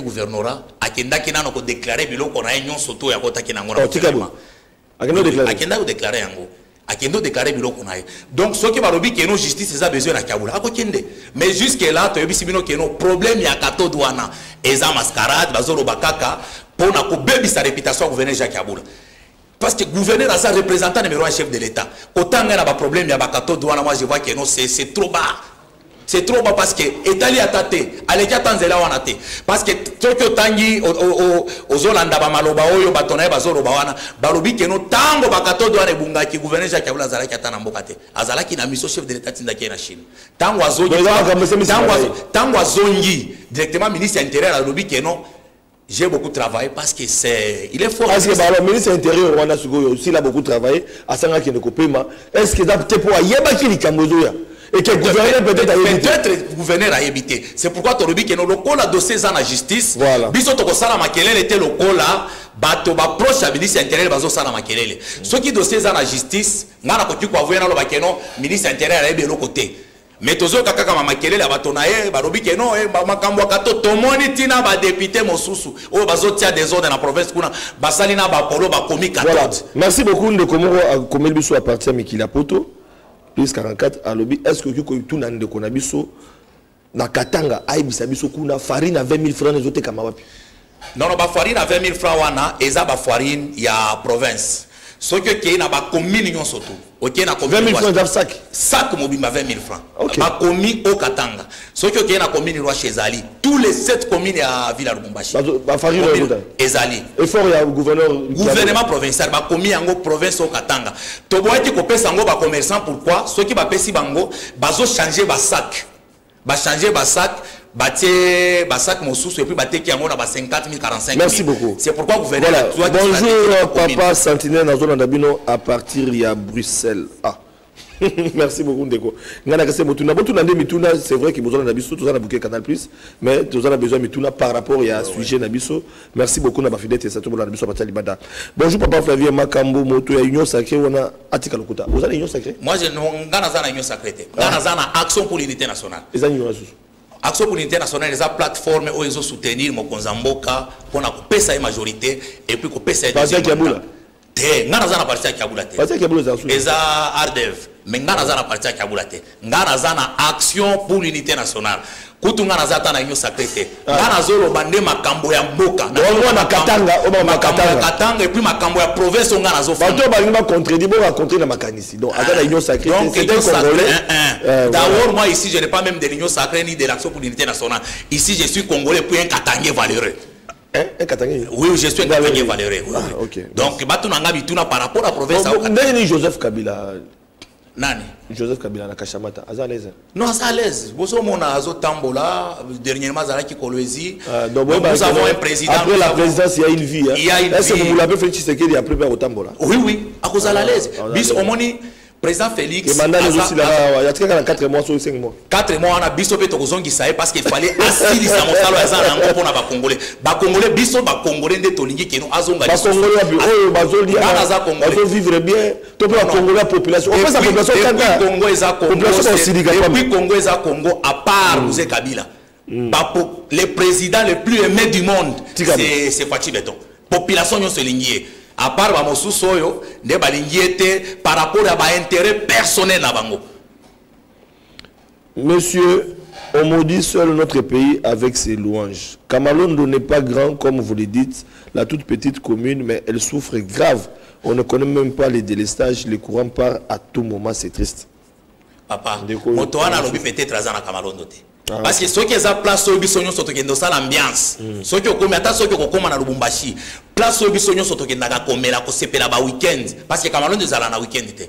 gouvernera, à Kenda qui n'a pas déclaré, mais qu'on a union surtout à Kota qui n'a pas déclaré. À Kenda ou déclaré en gros. À Kendo déclaré biloko na ye. Donc ceux qui va lobi que nos justice a besoin à Kabula. À Kokende. Mais jusque là, tu as vu si bino que nos problèmes ya kato douana, eza mascarade, bazoro bakaka. Pour na sa réputation au gouverneur Jacques Kabila. Parce que le gouverneur a sa représentant numéro 1 chef de l'État. Autant il y a un problème, il y a un bakato douane, moi je vois que non, c'est trop bas. C'est trop bas parce que Italie a tâté, Aleka Tanzela a tâté. Parce que Tokyo Tangi, aux Olanda, Bamaloba, Oyo, Batona, Bazoro, Bawana, Barobi, que non, Tango Bakato douane Bunga, qui gouverneur Jacques Kabila, Azalaki Atanambokate. Azalaki n'a mis son chef de l'État Tindaki en Chine. Tango Azongi, directement ministre intérieur, Barobi, que non. J'ai beaucoup travaillé parce que c'est... Il est fort. Parce que le ministre intérieur aussi a beaucoup travaillé à Sanga Kinokopema. Est-ce que c'est pour Yabaki Kambozoya? Et que le gouverneur peut-être a évité. Peut-être gouverneur a évité. C'est pourquoi tu as dit que le local a dossier dans la justice. Voilà. Biso to kosala makelele était local là. Bato ba proche à ministre intérieur bazo sala makelele. Ce qui dossier dans la justice, ngana ko tu ko avoyer na lo bakeno ministre intérieur a ebe lo côté. Mais tozo kaka kama makelele bato na ye barobi ke non makambo kato tomoni tina ba député mosusu o bazo tia des ordres na province kuna basali na ba polo ba komi 14. Voilà. Merci beaucoup de Komoro a commis le biso à partir de Mikila Poto. Plus 44 à lobby. Est-ce que tu tout nan de konabiso na Katanga aibisa biso kuna farine à 20 000 francs les autres kamawapi. Non non ba farine à 20 000 francs wana eza ba farine ya province. Ce qui est na ba commune nyon soto. OK na commune 20 000 francs dans sac. Sac mobimba 20 000 francs. Okay. Ba commune au Katanga. Ce qui est na commune roi chez Zali. Tous les 7 communes à Villa Lubumbashi. Ba farine Ezali. Effort ya gouvernement provincial ba commis yango province au Katanga. To boiti ko pesa ngo ba commerçant pourquoi ceux qui ba pesi bango bazo changer ba sac. Ba changer ba sac. Baté basak mosusu et puis baté qui yango na ba 50 000 45 000. Merci beaucoup. C'est pourquoi gouverneur voilà. Bonjour papa Sentinelle dans zone d'Abino à partir de Bruxelles. Ah. Merci beaucoup Ndeko. Ngana kase motuna botuna ndé mituna c'est vrai que besoin d'abiso tout ça na bouquet Canal Plus mais tout ça a besoin mituna par rapport à sujet nabiso. Merci beaucoup na ba fidèle ça tout le nabiso batali bada. Bonjour papa Flavien Makambo moto ya union sacrée on a atika lokuta. Vous avez union sacrée? Moi je ngana za na union sacrée. Ngana za na action pour l'unité nationale. Les union sous Action pour l'unité nationale, les plateformes où ils ont soutenu mon Konzamboka pour na pesa majorité et puis ko pesa parti Kiabula. Te ngana za na parti Kiabula te. Parti Kiabula za sous. Eza Ardev, mais ngana za na parti Kiabula te. Ngana za na action pour l'unité nationale. Kutu ngana za ta na union sacrée te. Ngana zolo bande makambo ya mboka. Na Katanga, Katanga et puis makambo ya province ngana zo fa. Bato ba ngima contredire bon raconter na makanisi. Donc à la union sacrée c'est un Congolais. D'abord moi ici je n'ai pas même de l'union sacrée ni de l'action pour l'unité nationale. Ici je suis Congolais puis un Katangais valeureux. Un Katangais. Oui, je suis un Katangais valeureux. Oui. Ah, OK. Donc bato nanga bituna par rapport à la province. Nani Joseph Kabila. Nani? Joseph Kabila na Kashamata, à l'aise. Non, à l'aise. Boso mona azo tambola dernièrement Zalaki Kolwezi. Donc nous avons un président. Après la présidence, il y a une vie. Il y a une vie. Est-ce que vous l'avez fait Tshisekedi après au tambola? Oui, oui. À cause à l'aise. Bis omoni président Félix. Et maintenant nous aussi là, il y a 4 mois sur 5 mois. 4 mois on a biso pe to kozongi ça parce qu'il fallait asili sa mosalo ya zana ngo pona ba Congolais. Ba Congolais biso ba Congolais nde tolingi keno azonga. Ba Congolais bazo vivre bien. To pe la Congolais population. On peut sa population quand Congo eza Congo. Depuis Congo eza Congo à part Moussé Kabila. Les présidents les plus aimés du monde c'est Fachi Beton. Population nyo selingi. À part Bamosu Soyo, ne balingi était par rapport à intérêt personnel na bango. Monsieur, on maudit seul notre pays avec ses louanges. Kamalondo n'est pas grand comme vous le dites, la toute petite commune, mais elle souffre grave. On ne connaît même pas les délestages, les courants partent à tout moment, c'est triste. Papa, Motoana lobi peut-être azana Kamalondo te. Parce que ceux qui ont place au bisogno soto kendo sala ambiance. Ceux qui ont commis ata ceux qui ont commis na Lubumbashi. Place au bisogno soto kenda ka komela ko sepela ba weekend parce que Kamalondo zala na weekend te.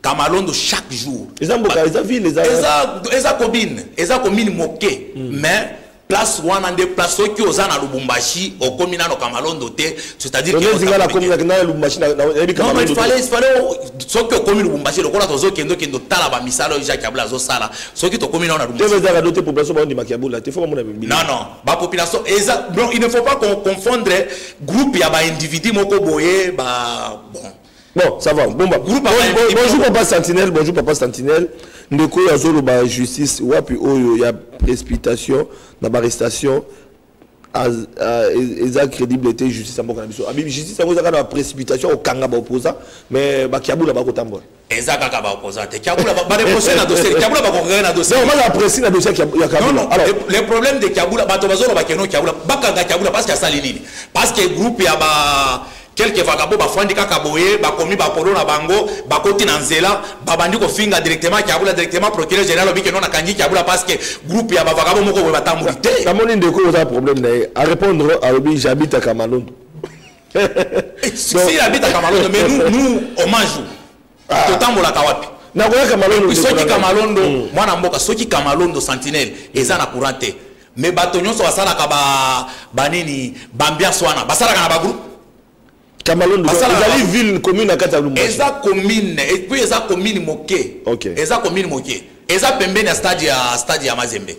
Kamalondo chaque jour. Les amboka, les villes, les commune moqué. Mais place wana de place ceux qui osana na Lubumbashi au commune na Kamalondo te, c'est-à-dire que la commune na Lubumbashi na non, il fallait ceux qui ont commis Lubumbashi le kola tozo kendo tala ba misalo Jacques Kabila zo sala ceux qui ont commis na Lubumbashi. Tu veux d'autres populations ba ndi makiabula te faut mon ami. Non non, ba population bon il ne faut pas confondre groupe ya ba individu moko boye ba bon. Bon, ça va. Bon, bonjour Papa Sentinelle, bonjour Papa Sentinelle. Ndeko ya zolo ba justice wapi oyo ya précipitation na arrestation eza crédibilité justice amboka na biso. Abi justice amboka na précipitation au kanga ba opposant mais ba kiabula ba ko tambola. Eza kaka ba opposant. Kiabula ba reprocher na dossier, Kiabula ba ko na dossier. Non, on va apprécier na dossier ya Kiabula. Non, alors les problèmes de Kiabula ba to bazolo ba keno Kiabula ba kanga Kiabula parce que ça nini. Parce que groupe ya ba quelques vagabonds bafandi kaka boye bakomi bapolo na bango bakoti na nzela babandi ko finga directement Kiabula directement procureur général obi keno na kangi Kiabula parce que groupe ya vagabonds moko boye batambuli te. Kamoni ndeko oza problème na à répondre à obi j'habite à Kamalondo. Si il habite à Kamalondo mais nous on mange totambola kawapi. Na koya Kamalondo. Soki Kamalondo mwana mboka soki Kamalondo Sentinelle eza na courant te. Mais bato nyonso basala ka ba nini bambiance wana basala ka na ba groupe Kamalondo ezali ville commune à Katalumba. Eza commune et puis eza commune moké. OK. Eza commune moké. eza pembeni ya stade ya Mazembe.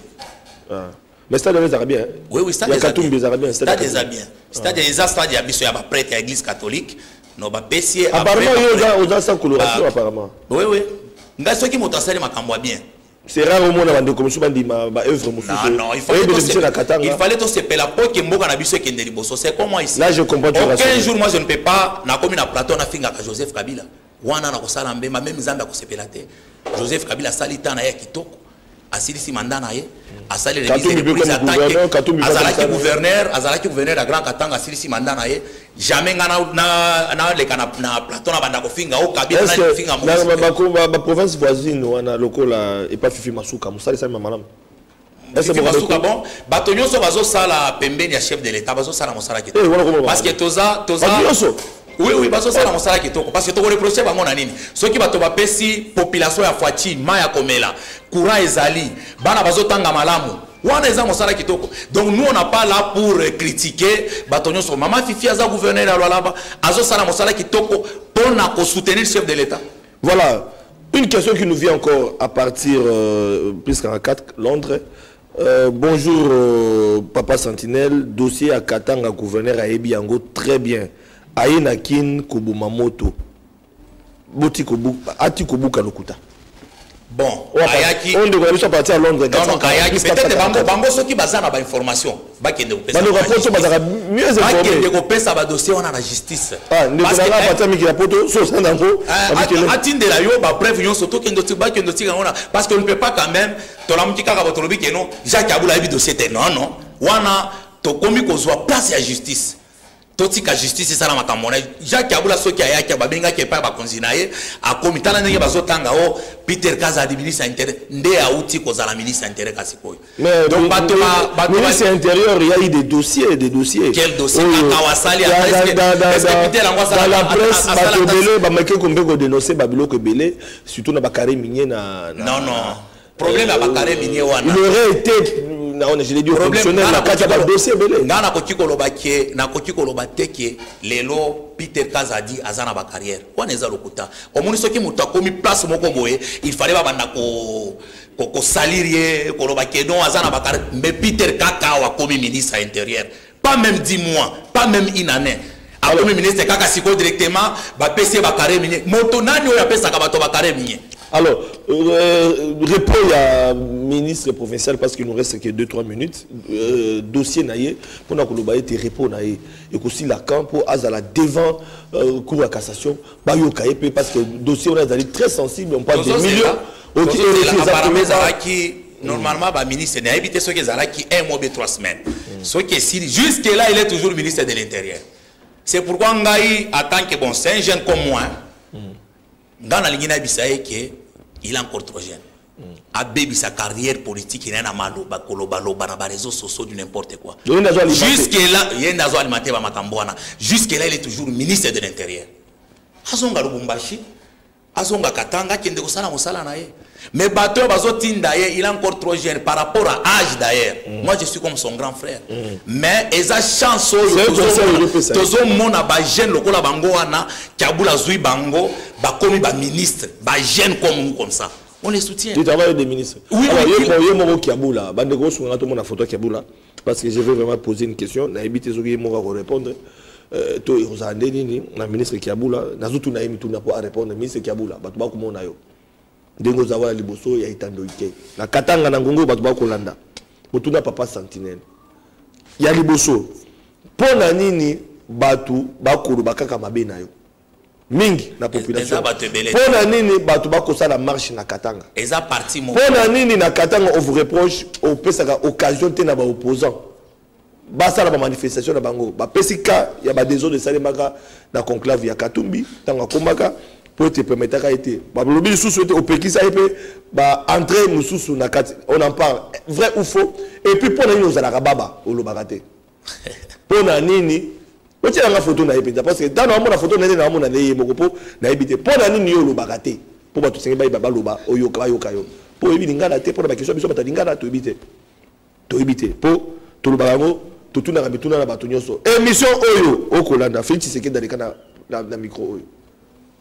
Mais stade des Arabiens. Oui, stade des Arabiens. Stade des Arabiens. Stade des stade ya biso ya ba prêtre ya église catholique. No ba pesier. Apparemment ils ont sans coloration apparemment. Oui. Nga soki moto asali makambo bien. C'est rare au monde avant comme souvent dit ma œuvre mususu. Non, il fallait tout se la peau que mboka na biso kende liboso. C'est comme moi ici. Là je comprends tout. Aucun jour moi je ne peux pas na comme na plateau na finga ka Joseph Kabila. Wana na kosala mbema même nzambe ko sepela te. Joseph Kabila sali tana ya kitoko. Asilisi mandana ye. Asali les azalaki gouverneur à Grand Katanga asilisi mandana ye. Jamais na le kana na plateau na banda ko finga o Kabila na finga mo. Ma province voisine wana lokola et pas Fifi Masuka musali sa maman. Est-ce que Masuka bon batonyo so bazo sala pembeni ya chef de l'état bazo sala mosala ki parce que toza oui bazo sala mosala ki parce que to reprocher bango na nini soki bato ba pesi population ya Fwachi maya komela courant ezali bana bazo tanga malamu wana eza mosala kitoko. Donc nous on n'a pas là pour critiquer batonyo so maman Fifi aza gouverneur ya Lualaba azo sala mosala kitoko pour na ko soutenir le chef de l'état. Voilà une question qui nous vient encore à partir plus 44 Londres. Bonjour Papa Sentinelle, dossier à Katanga gouverneur à Ebiango très bien. Ayenakin Kobumamoto. Boti Kobu Ati Kobu Kalokuta. Bon, Ayaki on devrait partir à Londres. Non, Ayaki peut-être bango soki bazana ba information. Ba kende ko pesa. Ba rapporto bazara mieux informé. Ba kende ko pesa ba dossier on a la justice. Ne pas partir mi ki rapporto so ça nango. Atinde la yo ba bref yon soto kendo ti ba kendo ti ngona parce qu'on ne peut pas quand même to la mukika ka botolobi ke non Jacques Abula ebi dossier te non. Wana to komi ko zwa place ya justice. Toti ka justice ça na makamona Jacques Abula soki ayaki babenga ke pa ba konzinaye a komitana ndenge bazotanga o Peter Kaza di ministre intérieur nde auti ko zala ministre intérieur kasikoy. Donc bato ministre intérieur il y a eu des dossiers. Quel dossier Kawasali est-ce que Peter Langwa dans la presse bato belé ba meke kombe ko dénoncer babilo ko belé surtout na bakare minier na non problème à bakare minier wana. Il aurait été je l'ai dit au fonctionnaire la carte ba dossier belé ngana ko kikoloba ke na ko kikoloba teke lelo Peter Kazadi azana ba carrière wana eza lokuta omoni soki mutu akomi place moko boye il fallait ba banda ko salirie koloba ke non azana ba carrière mais Peter Kaka wa komi ministre intérieur pas même 10 mois pas même une année a komi ministre Kaka siko directement ba PC ba carrière minier moto nani oya pesa ka bato ba carrière minier. Alors, réponds à ministre provincial parce qu'il nous reste que 2-3 minutes. Dossier naïe, pour nous te répondre naïe. Et aussi la camp pour Azala devant cour de cassation, bayo kayepe parce que dossier on a d'aller très sensible, on parle de millions. OK, normalement ba ministre n'a évité ce que Zala qui 1 mois et 3 semaines. Ce qui est jusque là il est toujours ministre de l'Intérieur. C'est pourquoi Ngaï attend que bon c'est un jeune comme moi. Dans la ligne il est encore trop jeune. A baby sa carrière politique il est na malo ba koloba loba na ba réseaux sociaux du n'importe quoi. Jusque là il est alimentaire ba makambwana. Jusque là il est toujours ministre de l'Intérieur. Azonga Lubumbashi, azonga Katanga kende ko sala mosala na ye. Mais bateau bazotinda ye il est encore trop jeune par rapport à âge d'ailleurs. Moi je suis comme son grand frère. Mais eza chance tozo mona ba jeune lokola bango wana Kabula zui bango ba komi ba ministre ba jeune comme ça. On les soutient. Tu travailles des ministres. Oui, alors il y a mon Kabula, bande gros sur tout mon photo Kabula parce que je veux vraiment poser une question, na éviter ce que moi va répondre. To ozande nini na ministre Kabula, nazutu na imi tuna pour répondre ministre Kabula, batu ba komona yo. Dengo zawa liboso ya itando ike. Na Katanga na ngongo batu ba kolanda. Mutuna Papa Sentinelle. Ya liboso. Pona nini batu ba kulu bakaka mabe na yo. Mingi na population. Pona nini batu ba kosala marche na Katanga. Eza parti mo. Pona nini na Katanga on vous reproche au pesaka occasion te na ba opposant. Basa la manifestation na bango. Ba pesika ya ba désolé de salemaka na conclave ya Katumbi tanga komaka. Pour te permettre à être bablobi sous au Pékin ça ba entrer nous sous na kat on en parle vrai ou faux et puis pour nous à la rababa au lobarate pour na nini on tient la photo na epita parce que dans la photo na mona na yemoko na ebité pour na nini au lobarate pour ba tout senga ba loba oyo kayo pour ebi ngana te pour ba question biso ba ngana to ebité pour to lobarango to tuna na bituna na batonyoso émission oyo okolanda Félix Tshisekedi dans le kana na micro oyo.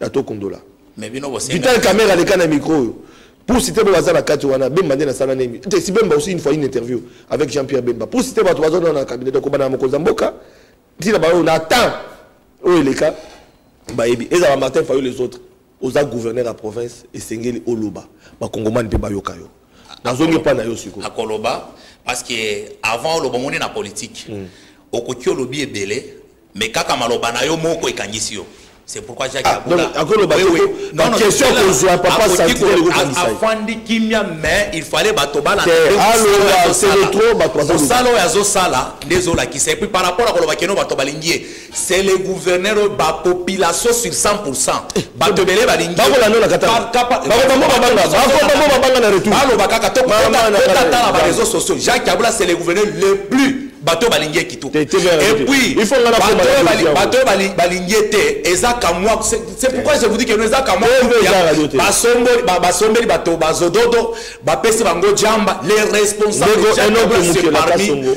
Yato Kondola. Mais bino bosse. Vital caméra les canaux micro. Pour citer Bazana Katuana, Bemba na Salanemi. Si Bemba aussi une fois une interview avec Jean-Pierre Bemba. Pour citer Bazana dans le cabinet de Kobana Mokozamboka, si là on attend où est le cas, et ça va Martin Fayou les autres, aux gouverneurs à province et Sengeli Oloba, Bakongomane pe Bayokayo. Nazongi pa na yo siko. À Koloba parce que avant le bon na politique, au côté lobby est belé, mais kaka maloba na yo moko ekangisi yo. C'est pourquoi Jacques Aboula. Non, question que je vois papa sentir le groupe Afandi Kimia, mais il fallait batoba c'est le trop batoba. Salo ya zo sala, désolé qui c'est puis par rapport à Koloba Keno batoba lingier, c'est le gouverneur ba population sur 100%. Batobele balingier. Bakola no la kata. Bakola na retour. Balo bakaka to kata na réseaux sociaux. Jacques Aboula c'est le gouverneur le plus bateau balingier qui tout. Et puis il faut bateau balingier te ezaka moi c'est pourquoi je vous dis que nous ezaka moi basombeli bateau bazododo bapesi bango jamba les responsables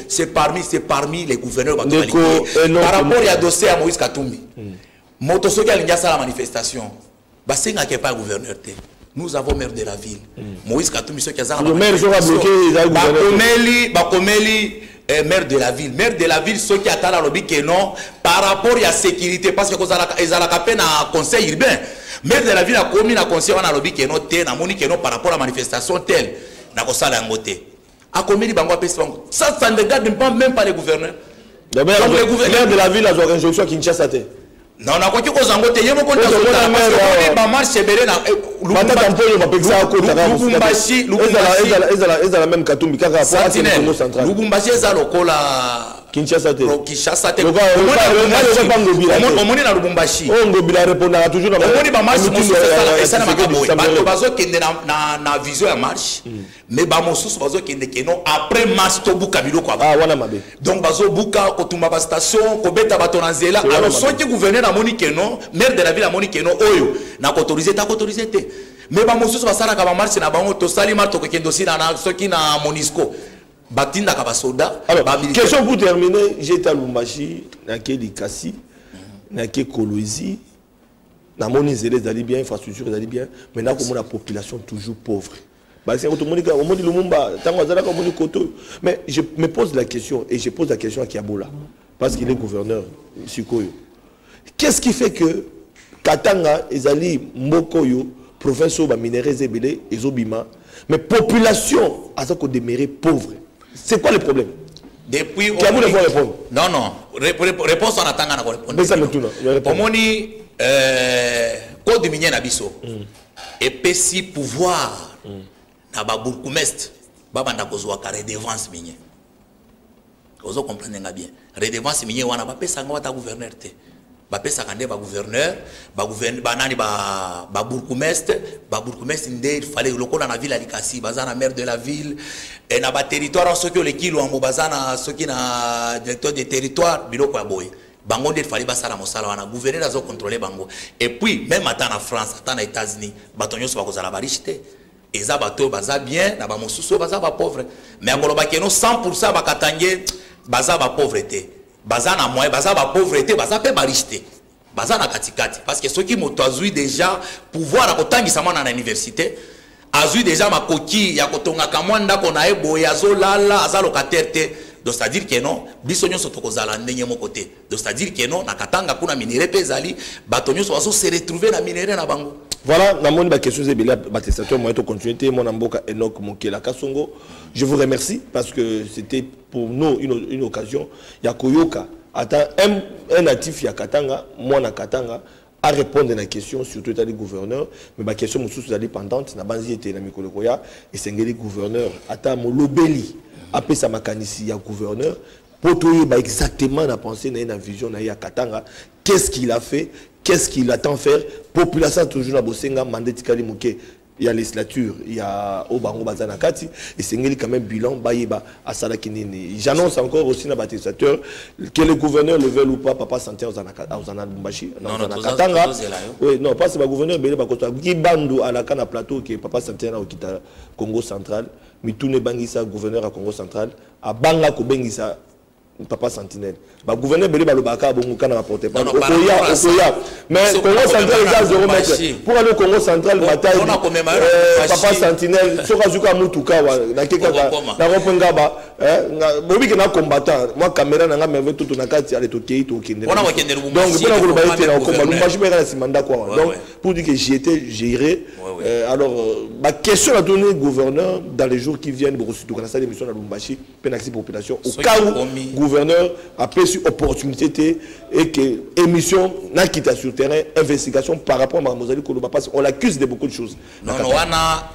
c'est parmi les gouverneurs bateau balingier par rapport à dossier à Moïse Katumbi moto soki alingia sala manifestation basenga ke pas gouverneur te. Nous avons maire de la ville Moïse Katumbi soki azala le maire sera bloqué bakomeli maire de la ville ceux qui attendent à l'objet que non par rapport à la sécurité parce que ils ont la peine à conseil urbain maire de la ville a commis un conseil à l'objet que non par rapport à la manifestation telle n'a pas ça la moté a commis les bango ça ne regarde même pas les gouverneurs. Le maire de la ville a une injonction qui Kinshasa. Non, on a quoi que vous en goûtez, il y a beaucoup de choses. Parce que marche belé na Lubumbashi, ils la même Katumbi kaka Sentinelle. Lubumbashi eza lokola Kinshasa te. Kinshasa te. Omoni na Lubumbashi. Ngobila répondra toujours na omoni ba marche mosusu esa na makaboy. Bato bazokende na vision ya marche. Mais ba mosusu bazokende keno après marche to buka biloko aba. Ah wana mabe. Donc bazobuka kotumba ba station kobeta bato na nzela. Alors soki gouverneur na moni keno, maire de la ville na moni keno oyo na autoriser ta autoriser te. Mais ba mosusu basala ka ba marche na bango to sali marto ko kendo si na soki na Monisco. Batinda ka ba soda. Alors question pour terminer, j'étais à Lubumbashi, na Keli Kassi, na Keli Kolwezi, na moni zélé zali bien, infrastructure zali bien, mais na comme la population toujours pauvre. Parce que tout le monde dit Lumumba, tango zala comme on koto. Mais je me pose la question et je pose la question à Kiabola parce qu'il est gouverneur Sikoyo. Qu'est-ce qui fait que Katanga ezali Mokoyo province ba minéraux zébélé ezobima mais population a ça qu'on demeure pauvre. C'est quoi le problème? Depuis Kiaboula faut répondre. Non, réponse en attendant na répondre. Mais ça me tourne. Omoni code minier na biso. Et pesi pouvoir na ba bourgmestre babanda kozwa ka redevance minier. Ozo comprendre bien. Redevance minier wana ba pesa ngo ta gouverneur te. Bapesa kande ba gouverneur banani ba bourgmestre ndé il fallait lokola na ville alikasi bazana maire de la ville et na ba territoire ceux qui le kilo en bazana ceux qui na directeur des territoires biloko ya boy bango ndé il fallait basala mosala wana gouverneur azo contrôler bango et puis même à en France à en États-Unis batonyo so bakozala ba riche te eza bato baza bien na ba mosusu baza ba pauvre mais akoloba keno 100% bakatangé baza ba pauvreté baza na moyen baza ba pauvreté baza pe ba richté baza na katikati parce que ceux qui moto azui déjà pouvoir à kotangisa mwana na université azui déjà makoki ya kotonga kamwanda kona eboye azolala aza locataire te donc c'est à dire que non biso nyonso tokozala ndenge moko te donc c'est à dire que non na katanga kuna minéraux pezali bato nyonso bazo se retrouver na minéraux na bango. Voilà, la question est continuer mon amboka Enoch Mokela Kasongo. Je vous remercie parce que c'était pour nous une occasion. Yakoyoka, un natif Yakatanga, moi Katanga, à répondre à la question, surtout à les gouverneurs. Mais ma question est indépendante. Na banzi était na mikolokoya et c'est les gouverneurs. Ata molobeli, après sa makanisi ya gouverneur. Pour tout exactement la pensée, na vision na Yakatanga. Qu'est-ce qu'il a fait? Qu'est-ce qu'il attend faire? Population toujours na bosenga mandati kali moké. Il y a législature, il y a Obango Bazana Kati et c'est quand même bilan Baïba à Salakinini. J'annonce encore aussi na bâtissateur que le gouverneur le veut ou pas papa santé aux Anabumbashi non Katanga. Oui, non, pas c'est le gouverneur Belé Bakoto qui bandu à la canne plateau qui papa santé na okita Congo central, Mitune Bangisa gouverneur à Congo central, à Banga ko Bengisa papa Sentinelle. Bah gouverneur belé balobaka bongo na rapporter pas. Non, Okoya. Mais Congo central les 0 mètres. Pour aller au Congo central bataille. Papa Sentinelle sokazuka mutuka wa na keka na ropenga ba bobi que na combattant moi caméra na nga merveille tout na kati ale to kei to kende. Donc pour ko ba été na combat Lubumbashi be na simanda quoi. Donc pour dire que j'y étais géré alors ma question à donner gouverneur dans les jours qui viennent pour surtout quand ça l'émission à Lubumbashi penaxi population au cas où gouverneur a pris opportunité et que émission n'a quitté sur terrain investigation par rapport à Mozali Koloba parce qu'on l'accuse de beaucoup de choses. Non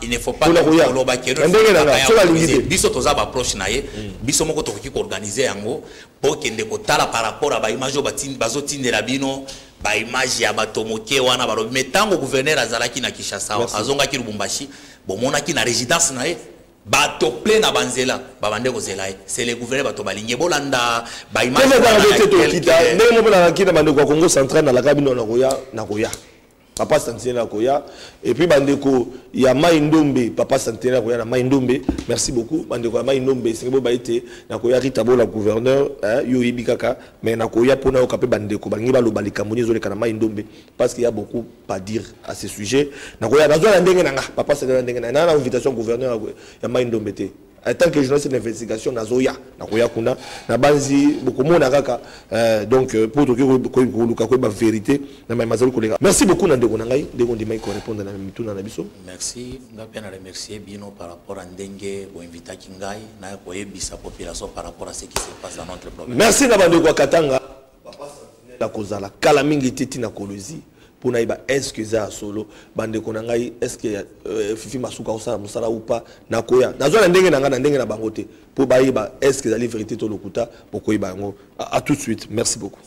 il ne faut pas Koloba qui biso toza ba proche naie biso moko tokoki ko organiser yango pour que ndeko tala par rapport à ba image bazo tindela bino ba image ya batomoke wana balobi metango gouverneur azalaki na Kinshasa azongaki Lubumbashi bomonaki na résidence naie bato plein na banzela babande kozela c'est le gouverneur bato balinge bolanda ba image ndenge mo na kina bande ko Congo central na la kabino na koya papa Sentinelle na koya et puis bande ko ya Maindombe papa Sentinelle na koya na Maindombe merci beaucoup bande ko Maindombe singebo ba été na koya Rita Bola gouverneur yo yibikaka mais na koya pona o kapé bande ko bangi ba lo balika moni zo le kana Maindombe parce qu'il y a beaucoup à dire à ce sujet na koya na zo la ndenge na papa Sentinelle ndenge na invitation gouverneur ya Maindombe te en tant que journaliste d'investigation na zoya na koya kuna na banzi beaucoup mona kaka donc pour que ko ba vérité na mazali kolega merci beaucoup na ndeko na ngai ndeko ndimai ko répondre na mituna na biso merci ngapia na remercier bino par rapport à ndenge bo invita kingai na ko yebisa population par rapport à ce qui se passe dans notre problème merci na bande ko katanga papa Sentinelle la kozala kala mingi teti na kolozi pour naïba est-ce que ça solo bande konangai est-ce que fifi masuka osala musala ou pas na koya nazo na ndenge na bangote pour baïba est-ce que ça la vérité to lokuta pour koyiba ngo à tout de suite merci beaucoup.